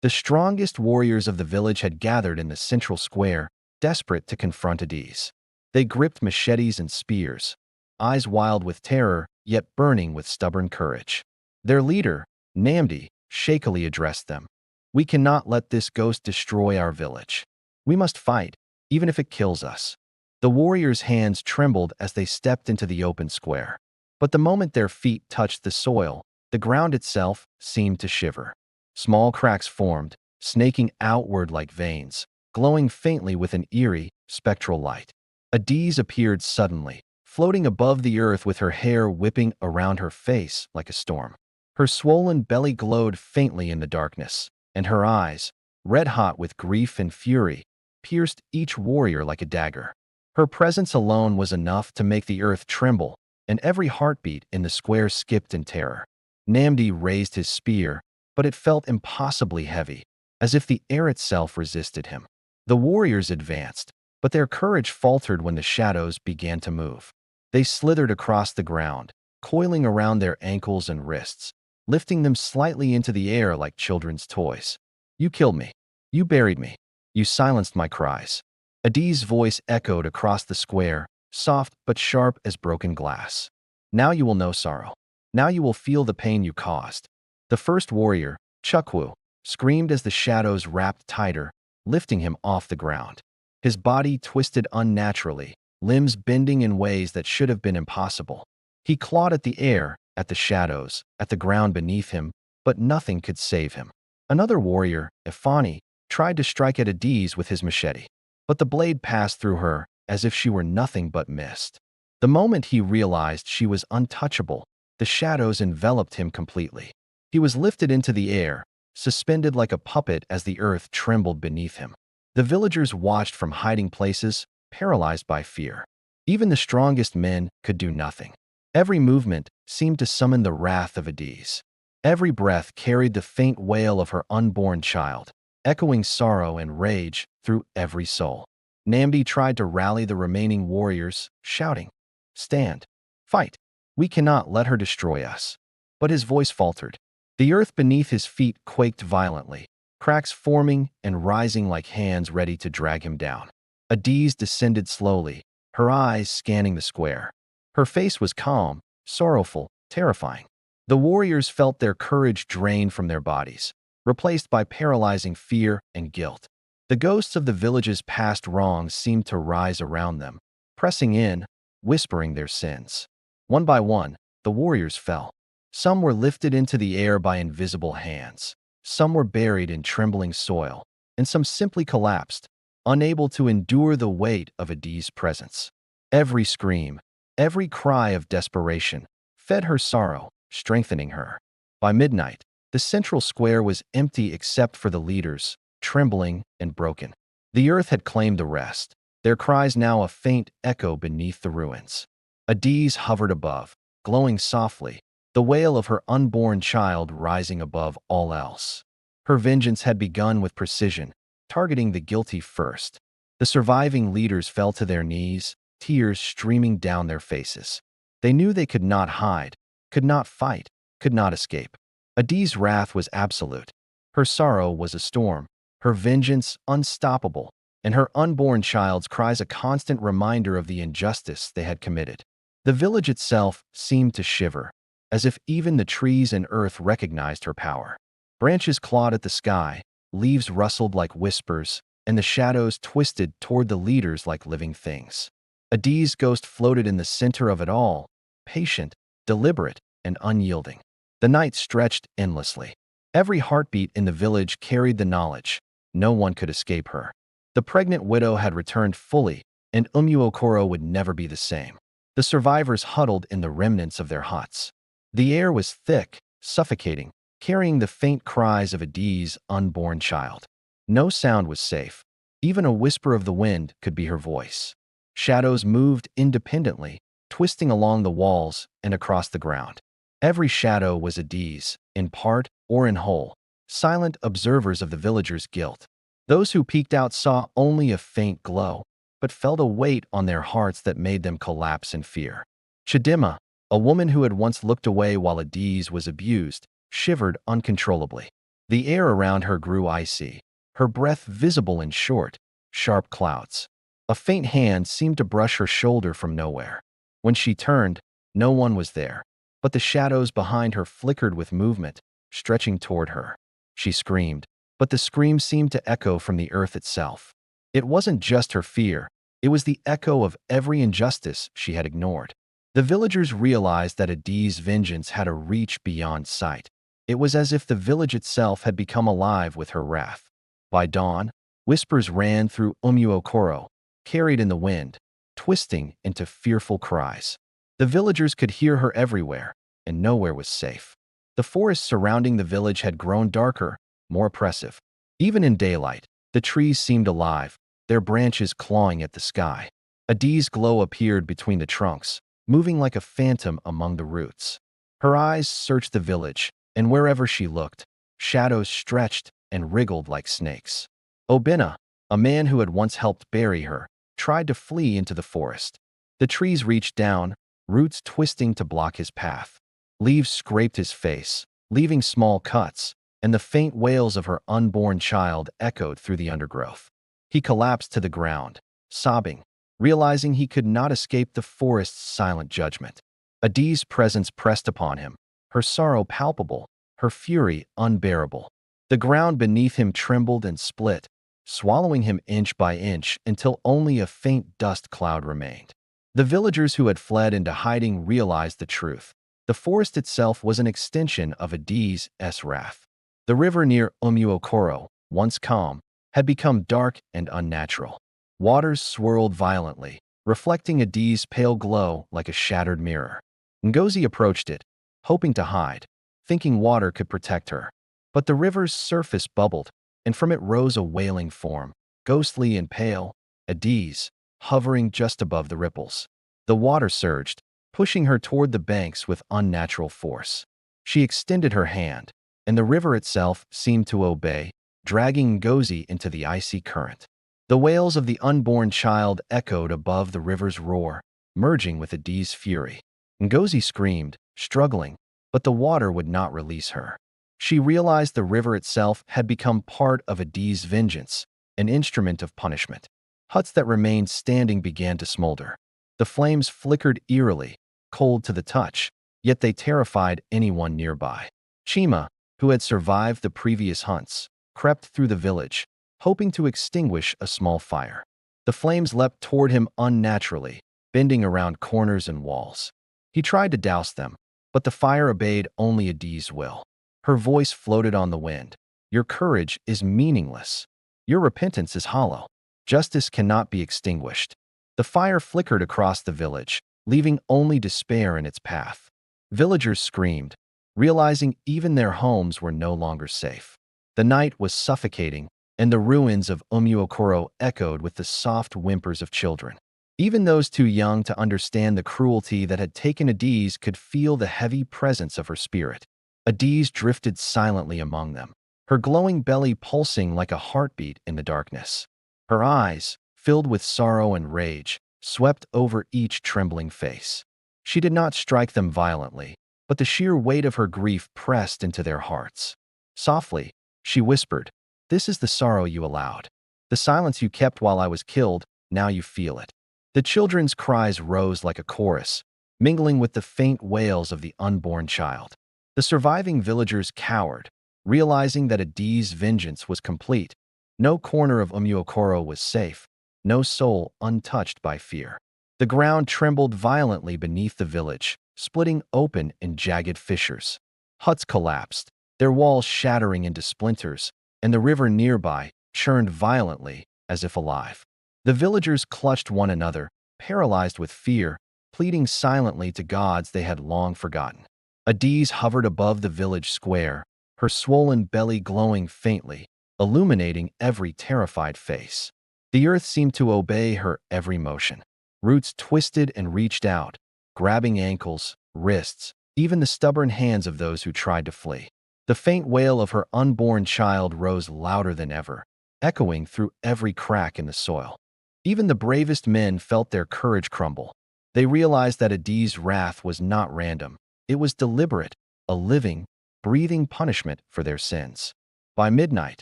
The strongest warriors of the village had gathered in the central square, desperate to confront Adaeze. They gripped machetes and spears, eyes wild with terror, yet burning with stubborn courage. Their leader, Namdi, shakily addressed them. "We cannot let this ghost destroy our village. We must fight, even if it kills us." The warriors' hands trembled as they stepped into the open square. But the moment their feet touched the soil, the ground itself seemed to shiver. Small cracks formed, snaking outward like veins, glowing faintly with an eerie, spectral light. Adaeze appeared suddenly, floating above the earth with her hair whipping around her face like a storm. Her swollen belly glowed faintly in the darkness, and her eyes, red-hot with grief and fury, pierced each warrior like a dagger. Her presence alone was enough to make the earth tremble, and every heartbeat in the square skipped in terror. Namdi raised his spear, but it felt impossibly heavy, as if the air itself resisted him. The warriors advanced, but their courage faltered when the shadows began to move. They slithered across the ground, coiling around their ankles and wrists, lifting them slightly into the air like children's toys. "You killed me. You buried me. You silenced my cries." Adaeze's voice echoed across the square, soft but sharp as broken glass. "Now you will know sorrow. Now you will feel the pain you caused." The first warrior, Chukwu, screamed as the shadows wrapped tighter, lifting him off the ground. His body twisted unnaturally, limbs bending in ways that should have been impossible. He clawed at the air, at the shadows, at the ground beneath him, but nothing could save him. Another warrior, Ifani, tried to strike at Adaeze with his machete, but the blade passed through her as if she were nothing but mist. The moment he realized she was untouchable, the shadows enveloped him completely. He was lifted into the air, suspended like a puppet as the earth trembled beneath him. The villagers watched from hiding places, paralyzed by fear. Even the strongest men could do nothing. Every movement seemed to summon the wrath of Adaeze. Every breath carried the faint wail of her unborn child, echoing sorrow and rage through every soul. Namdi tried to rally the remaining warriors, shouting, "Stand! Fight! We cannot let her destroy us." But his voice faltered. The earth beneath his feet quaked violently, cracks forming and rising like hands ready to drag him down. Adaeze descended slowly, her eyes scanning the square. Her face was calm, sorrowful, terrifying. The warriors felt their courage drained from their bodies, replaced by paralyzing fear and guilt. The ghosts of the village's past wrongs seemed to rise around them, pressing in, whispering their sins. One by one, the warriors fell. Some were lifted into the air by invisible hands. Some were buried in trembling soil, and some simply collapsed, unable to endure the weight of Adaeze's presence. Every scream, every cry of desperation, fed her sorrow, strengthening her. By midnight, the central square was empty except for the leaders, trembling and broken. The earth had claimed the rest, their cries now a faint echo beneath the ruins. Adaeze hovered above, glowing softly, the wail of her unborn child rising above all else. Her vengeance had begun with precision, targeting the guilty first. The surviving leaders fell to their knees, tears streaming down their faces. They knew they could not hide, could not fight, could not escape. Adaeze's wrath was absolute. Her sorrow was a storm, her vengeance unstoppable, and her unborn child's cries a constant reminder of the injustice they had committed. The village itself seemed to shiver, as if even the trees and earth recognized her power. Branches clawed at the sky, leaves rustled like whispers, and the shadows twisted toward the leaders like living things. Adaeze's ghost floated in the center of it all, patient, deliberate, and unyielding. The night stretched endlessly. Every heartbeat in the village carried the knowledge. No one could escape her. The pregnant widow had returned fully, and Umuokoro would never be the same. The survivors huddled in the remnants of their huts. The air was thick, suffocating, carrying the faint cries of Adaeze's unborn child. No sound was safe. Even a whisper of the wind could be her voice. Shadows moved independently, twisting along the walls and across the ground. Every shadow was Adaeze, in part or in whole, silent observers of the villagers' guilt. Those who peeked out saw only a faint glow, but felt a weight on their hearts that made them collapse in fear. Chidima, a woman who had once looked away while Adaeze was abused, shivered uncontrollably. The air around her grew icy, her breath visible in short, sharp clouds. A faint hand seemed to brush her shoulder from nowhere. When she turned, no one was there, but the shadows behind her flickered with movement, stretching toward her. She screamed, but the scream seemed to echo from the earth itself. It wasn't just her fear, it was the echo of every injustice she had ignored. The villagers realized that Adaeze's vengeance had a reach beyond sight. It was as if the village itself had become alive with her wrath. By dawn, whispers ran through Umuokoro, carried in the wind, twisting into fearful cries. The villagers could hear her everywhere, and nowhere was safe. The forest surrounding the village had grown darker, more oppressive. Even in daylight, the trees seemed alive, their branches clawing at the sky. Adaeze's glow appeared between the trunks, moving like a phantom among the roots. Her eyes searched the village, and wherever she looked, shadows stretched and wriggled like snakes. Obina, a man who had once helped bury her, tried to flee into the forest. The trees reached down, roots twisting to block his path. Leaves scraped his face, leaving small cuts, and the faint wails of her unborn child echoed through the undergrowth. He collapsed to the ground, sobbing, realizing he could not escape the forest's silent judgment. Adaeze's presence pressed upon him, her sorrow palpable, her fury unbearable. The ground beneath him trembled and split, swallowing him inch by inch until only a faint dust cloud remained. The villagers who had fled into hiding realized the truth. The forest itself was an extension of Adaeze's wrath. The river near Umuokoro, once calm, had become dark and unnatural. Waters swirled violently, reflecting Adaeze's pale glow like a shattered mirror. Ngozi approached it, hoping to hide, thinking water could protect her. But the river's surface bubbled, and from it rose a wailing form, ghostly and pale, Adaeze, hovering just above the ripples. The water surged, pushing her toward the banks with unnatural force. She extended her hand, and the river itself seemed to obey, dragging Ngozi into the icy current. The wails of the unborn child echoed above the river's roar, merging with Adaeze's fury. Ngozi screamed, struggling, but the water would not release her. She realized the river itself had become part of Adaeze's vengeance, an instrument of punishment. Huts that remained standing began to smolder. The flames flickered eerily, cold to the touch, yet they terrified anyone nearby. Chima, who had survived the previous hunts, crept through the village, hoping to extinguish a small fire. The flames leapt toward him unnaturally, bending around corners and walls. He tried to douse them, but the fire obeyed only Adaeze's will. Her voice floated on the wind. Your courage is meaningless. Your repentance is hollow. Justice cannot be extinguished. The fire flickered across the village, leaving only despair in its path. Villagers screamed, realizing even their homes were no longer safe. The night was suffocating, and the ruins of Umuokoro echoed with the soft whimpers of children. Even those too young to understand the cruelty that had taken Adaeze could feel the heavy presence of her spirit. Adaeze drifted silently among them, her glowing belly pulsing like a heartbeat in the darkness. Her eyes, filled with sorrow and rage, swept over each trembling face. She did not strike them violently, but the sheer weight of her grief pressed into their hearts. Softly, she whispered, "This is the sorrow you allowed. The silence you kept while I was killed, now you feel it." The children's cries rose like a chorus, mingling with the faint wails of the unborn child. The surviving villagers cowered, Realizing that Adaeze's vengeance was complete, no corner of Umuokoro was safe, no soul untouched by fear. The ground trembled violently beneath the village, splitting open in jagged fissures. Huts collapsed, their walls shattering into splinters, and the river nearby churned violently as if alive. The villagers clutched one another, paralyzed with fear, pleading silently to gods they had long forgotten. Adaeze hovered above the village square, her swollen belly glowing faintly, illuminating every terrified face. The earth seemed to obey her every motion. Roots twisted and reached out, grabbing ankles, wrists, even the stubborn hands of those who tried to flee. The faint wail of her unborn child rose louder than ever, echoing through every crack in the soil. Even the bravest men felt their courage crumble. They realized that Adaeze's wrath was not random. It was deliberate, a living, breathing punishment for their sins. By midnight,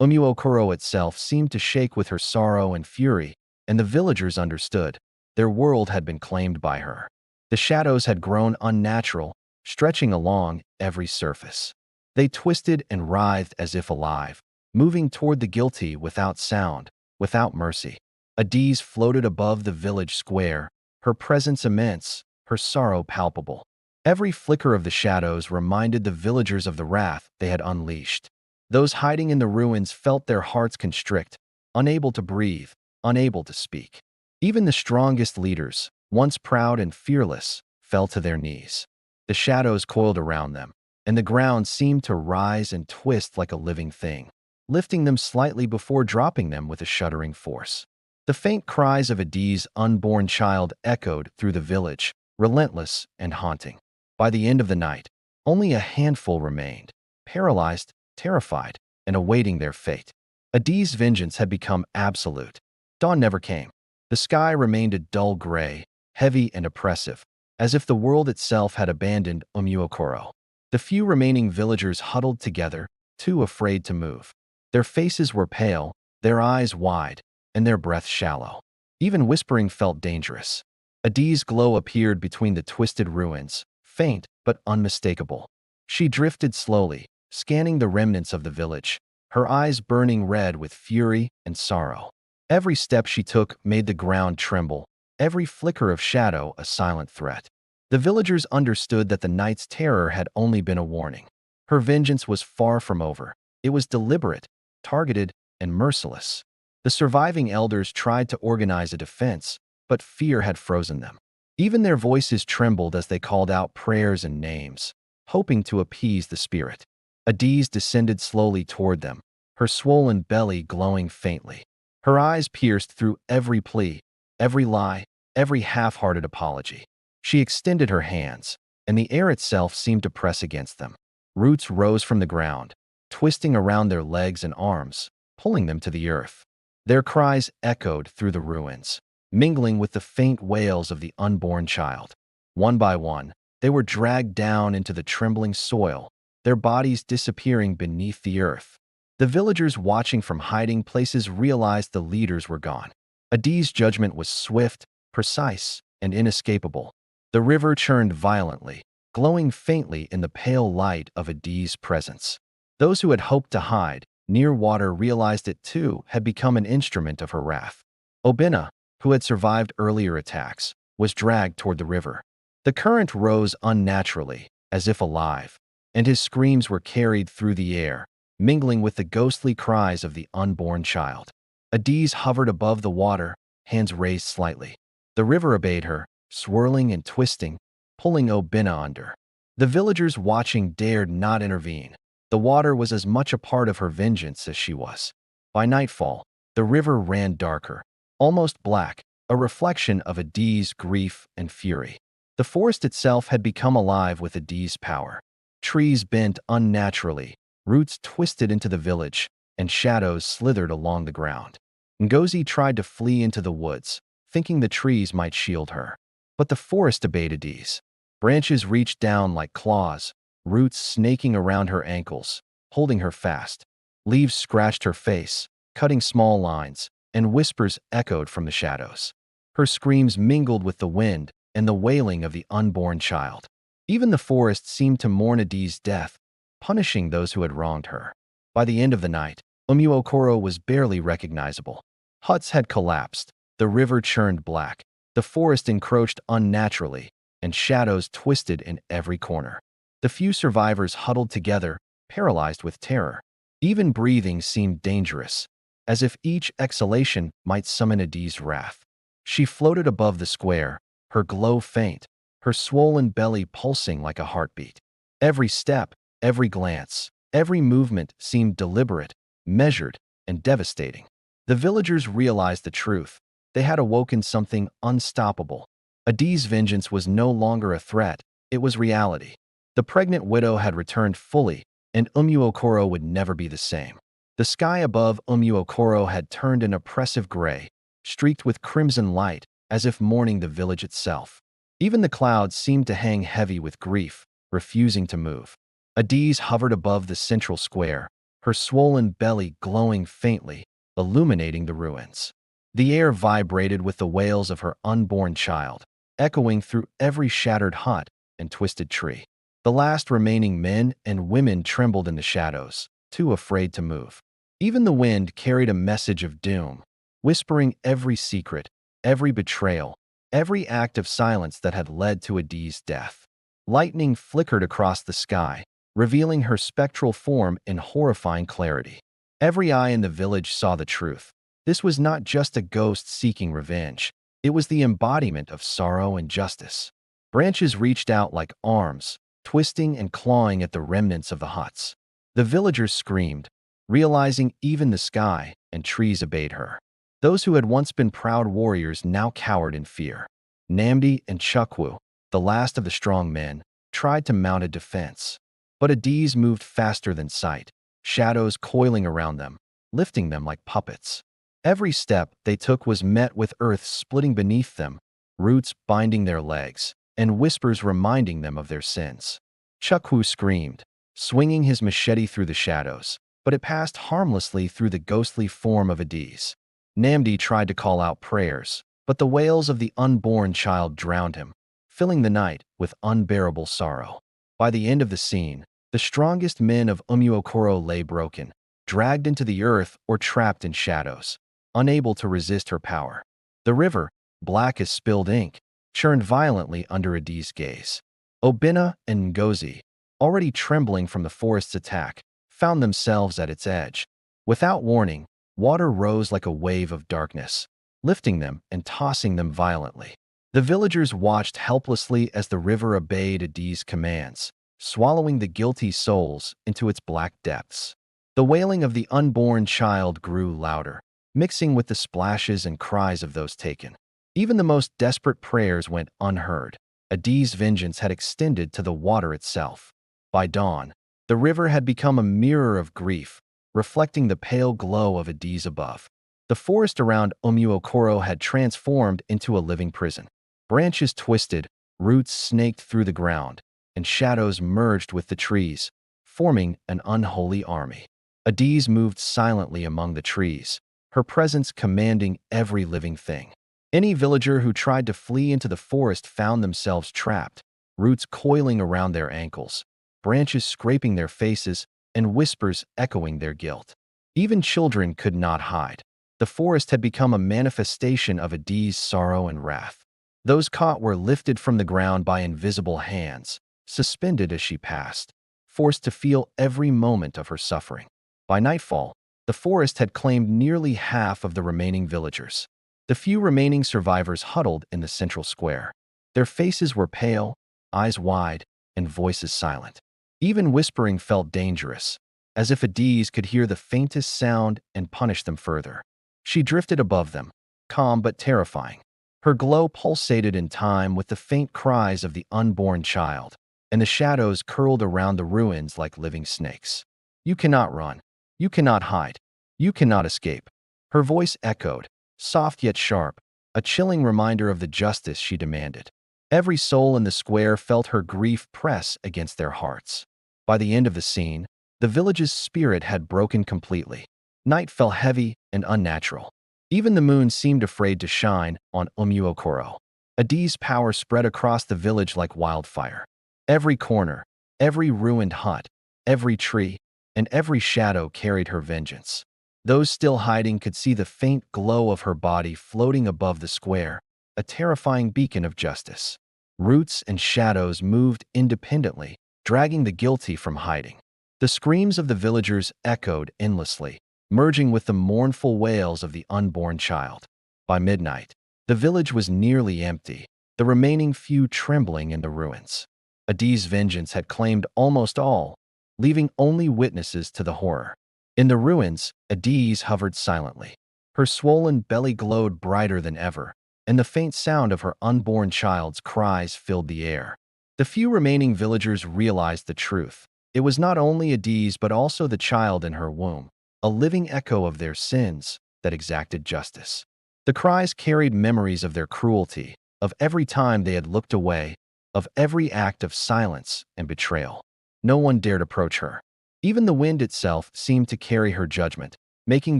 Umuokoro itself seemed to shake with her sorrow and fury, and the villagers understood. Their world had been claimed by her. The shadows had grown unnatural, stretching along every surface. They twisted and writhed as if alive, moving toward the guilty without sound, without mercy. Adaeze floated above the village square, her presence immense, her sorrow palpable. Every flicker of the shadows reminded the villagers of the wrath they had unleashed. Those hiding in the ruins felt their hearts constrict, unable to breathe, unable to speak. Even the strongest leaders, once proud and fearless, fell to their knees. The shadows coiled around them, and the ground seemed to rise and twist like a living thing, lifting them slightly before dropping them with a shuddering force. The faint cries of Adaeze's unborn child echoed through the village, relentless and haunting. By the end of the night, only a handful remained, paralyzed, terrified, and awaiting their fate. Adaeze's vengeance had become absolute. Dawn never came. The sky remained a dull gray, heavy and oppressive, as if the world itself had abandoned Umuokoro. The few remaining villagers huddled together, too afraid to move. Their faces were pale, their eyes wide, and their breath shallow. Even whispering felt dangerous. Adaeze's glow appeared between the twisted ruins, faint but unmistakable. She drifted slowly, scanning the remnants of the village, her eyes burning red with fury and sorrow. Every step she took made the ground tremble, every flicker of shadow a silent threat. The villagers understood that the night's terror had only been a warning. Her vengeance was far from over. It was deliberate, targeted, and merciless. The surviving elders tried to organize a defense, but fear had frozen them. Even their voices trembled as they called out prayers and names, hoping to appease the spirit. Adaeze descended slowly toward them, her swollen belly glowing faintly. Her eyes pierced through every plea, every lie, every half-hearted apology. She extended her hands, and the air itself seemed to press against them. Roots rose from the ground, twisting around their legs and arms, pulling them to the earth. Their cries echoed through the ruins, mingling with the faint wails of the unborn child. One by one, they were dragged down into the trembling soil, their bodies disappearing beneath the earth. The villagers watching from hiding places realized the leaders were gone. Adaeze's judgment was swift, precise, and inescapable. The river churned violently, glowing faintly in the pale light of Adaeze's presence. Those who had hoped to hide near water realized it too had become an instrument of her wrath. Obinna, who had survived earlier attacks, was dragged toward the river. The current rose unnaturally, as if alive, and his screams were carried through the air, mingling with the ghostly cries of the unborn child. Adaeze hovered above the water, hands raised slightly. The river obeyed her, swirling and twisting, pulling Obinna under. The villagers watching dared not intervene. The water was as much a part of her vengeance as she was. By nightfall, the river ran darker, almost black, a reflection of Adaeze's grief and fury. The forest itself had become alive with Adaeze's power. Trees bent unnaturally, roots twisted into the village, and shadows slithered along the ground. Ngozi tried to flee into the woods, thinking the trees might shield her. But the forest obeyed Adaeze. Branches reached down like claws, roots snaking around her ankles, holding her fast. Leaves scratched her face, cutting small lines, and whispers echoed from the shadows. Her screams mingled with the wind and the wailing of the unborn child. Even the forest seemed to mourn Adaeze's death, punishing those who had wronged her. By the end of the night, Umuokoro was barely recognizable. Huts had collapsed, the river churned black, the forest encroached unnaturally, and shadows twisted in every corner. The few survivors huddled together, paralyzed with terror. Even breathing seemed dangerous, as if each exhalation might summon Adaeze's wrath. She floated above the square, her glow faint, her swollen belly pulsing like a heartbeat. Every step, every glance, every movement seemed deliberate, measured, and devastating. The villagers realized the truth. They had awoken something unstoppable. Adaeze's vengeance was no longer a threat, it was reality. The pregnant widow had returned fully, and Umuokoro would never be the same. The sky above Umuokoro had turned an oppressive gray, streaked with crimson light, as if mourning the village itself. Even the clouds seemed to hang heavy with grief, refusing to move. Adaeze hovered above the central square, her swollen belly glowing faintly, illuminating the ruins. The air vibrated with the wails of her unborn child, echoing through every shattered hut and twisted tree. The last remaining men and women trembled in the shadows, too afraid to move. Even the wind carried a message of doom, whispering every secret, every betrayal, every act of silence that had led to Adaeze's death. Lightning flickered across the sky, revealing her spectral form in horrifying clarity. Every eye in the village saw the truth. This was not just a ghost seeking revenge. It was the embodiment of sorrow and justice. Branches reached out like arms, twisting and clawing at the remnants of the huts. The villagers screamed, realizing even the sky and trees obeyed her. Those who had once been proud warriors now cowered in fear. Namdi and Chukwu, the last of the strong men, tried to mount a defense. But Adaeze moved faster than sight, shadows coiling around them, lifting them like puppets. Every step they took was met with earth splitting beneath them, roots binding their legs, and whispers reminding them of their sins. Chukwu screamed, swinging his machete through the shadows, but it passed harmlessly through the ghostly form of Adaeze. Namdi tried to call out prayers, but the wails of the unborn child drowned him, filling the night with unbearable sorrow. By the end of the scene, the strongest men of Umuokoro lay broken, dragged into the earth or trapped in shadows, unable to resist her power. The river, black as spilled ink, churned violently under Adaeze's gaze. Obinna and Ngozi, already trembling from the forest's attack, found themselves at its edge. Without warning, water rose like a wave of darkness, lifting them and tossing them violently. The villagers watched helplessly as the river obeyed Adaeze's commands, swallowing the guilty souls into its black depths. The wailing of the unborn child grew louder, mixing with the splashes and cries of those taken. Even the most desperate prayers went unheard. Adaeze's vengeance had extended to the water itself. By dawn, the river had become a mirror of grief, reflecting the pale glow of Adaeze above. The forest around Umuokoro had transformed into a living prison. Branches twisted, roots snaked through the ground, and shadows merged with the trees, forming an unholy army. Adaeze moved silently among the trees, her presence commanding every living thing. Any villager who tried to flee into the forest found themselves trapped, roots coiling around their ankles, branches scraping their faces, and whispers echoing their guilt. Even children could not hide. The forest had become a manifestation of Adaeze's sorrow and wrath. Those caught were lifted from the ground by invisible hands, suspended as she passed, forced to feel every moment of her suffering. By nightfall, the forest had claimed nearly half of the remaining villagers. The few remaining survivors huddled in the central square. Their faces were pale, eyes wide, and voices silent. Even whispering felt dangerous, as if Adaeze could hear the faintest sound and punish them further. She drifted above them, calm but terrifying. Her glow pulsated in time with the faint cries of the unborn child, and the shadows curled around the ruins like living snakes. You cannot run. You cannot hide. You cannot escape. Her voice echoed, soft yet sharp, a chilling reminder of the justice she demanded. Every soul in the square felt her grief press against their hearts. By the end of the scene, the village's spirit had broken completely. Night fell heavy and unnatural. Even the moon seemed afraid to shine on Umuokoro. Adaeze's power spread across the village like wildfire. Every corner, every ruined hut, Every tree and every shadow carried her vengeance. Those still hiding could see the faint glow of her body floating above the square, a terrifying beacon of justice. Roots and shadows moved independently, dragging the guilty from hiding. The screams of the villagers echoed endlessly, merging with the mournful wails of the unborn child. By midnight, the village was nearly empty, the remaining few trembling in the ruins. Adaeze's vengeance had claimed almost all, leaving only witnesses to the horror. In the ruins, Adaeze hovered silently. Her swollen belly glowed brighter than ever, and the faint sound of her unborn child's cries filled the air. The few remaining villagers realized the truth. It was not only Adaeze but also the child in her womb, a living echo of their sins that exacted justice. The cries carried memories of their cruelty, of every time they had looked away, of every act of silence and betrayal. No one dared approach her. Even the wind itself seemed to carry her judgment, making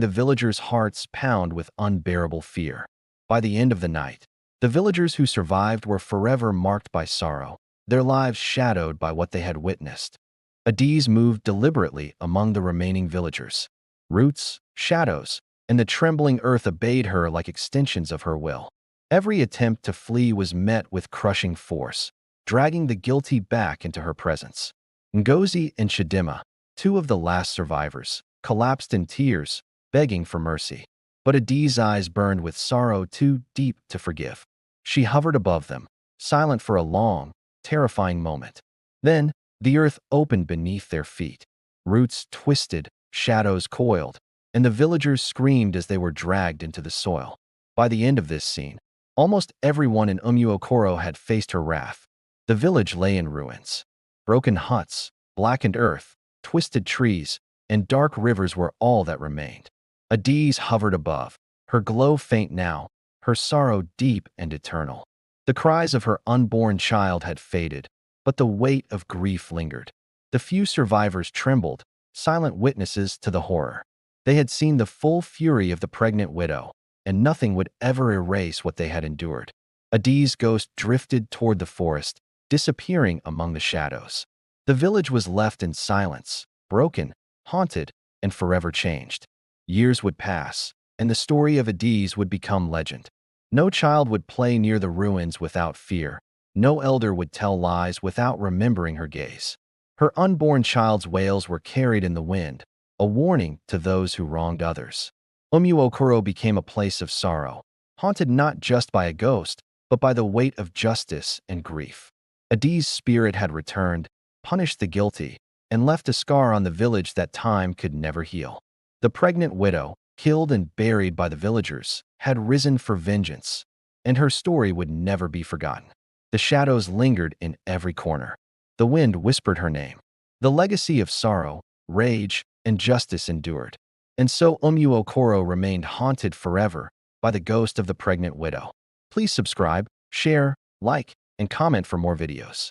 the villagers' hearts pound with unbearable fear. By the end of the night, the villagers who survived were forever marked by sorrow, their lives shadowed by what they had witnessed. Adaeze moved deliberately among the remaining villagers. Roots, shadows, and the trembling earth obeyed her like extensions of her will. Every attempt to flee was met with crushing force, dragging the guilty back into her presence. Ngozi and Chidinma, two of the last survivors, collapsed in tears, begging for mercy. But Adaeze's eyes burned with sorrow too deep to forgive. She hovered above them, silent for a long, terrifying moment. Then, the earth opened beneath their feet. Roots twisted, shadows coiled, and the villagers screamed as they were dragged into the soil. By the end of this scene, almost everyone in Umuokoro had faced her wrath. The village lay in ruins. Broken huts, blackened earth, twisted trees, and dark rivers were all that remained. Adaeze hovered above, her glow faint now, her sorrow deep and eternal. The cries of her unborn child had faded, but the weight of grief lingered. The few survivors trembled, silent witnesses to the horror. They had seen the full fury of the pregnant widow, and nothing would ever erase what they had endured. Adaeze's ghost drifted toward the forest, disappearing among the shadows. The village was left in silence, broken, haunted, and forever changed. Years would pass, and the story of Adaeze would become legend. No child would play near the ruins without fear. No elder would tell lies without remembering her gaze. Her unborn child's wails were carried in the wind, a warning to those who wronged others. Umuokoro became a place of sorrow, haunted not just by a ghost, but by the weight of justice and grief. Adaeze's spirit had returned, punished the guilty, and left a scar on the village that time could never heal. The pregnant widow, killed and buried by the villagers, had risen for vengeance, and her story would never be forgotten. The shadows lingered in every corner. The wind whispered her name. The legacy of sorrow, rage, and justice endured. And so Umuokoro remained haunted forever by the ghost of the pregnant widow. Please subscribe, share, like, and comment for more videos.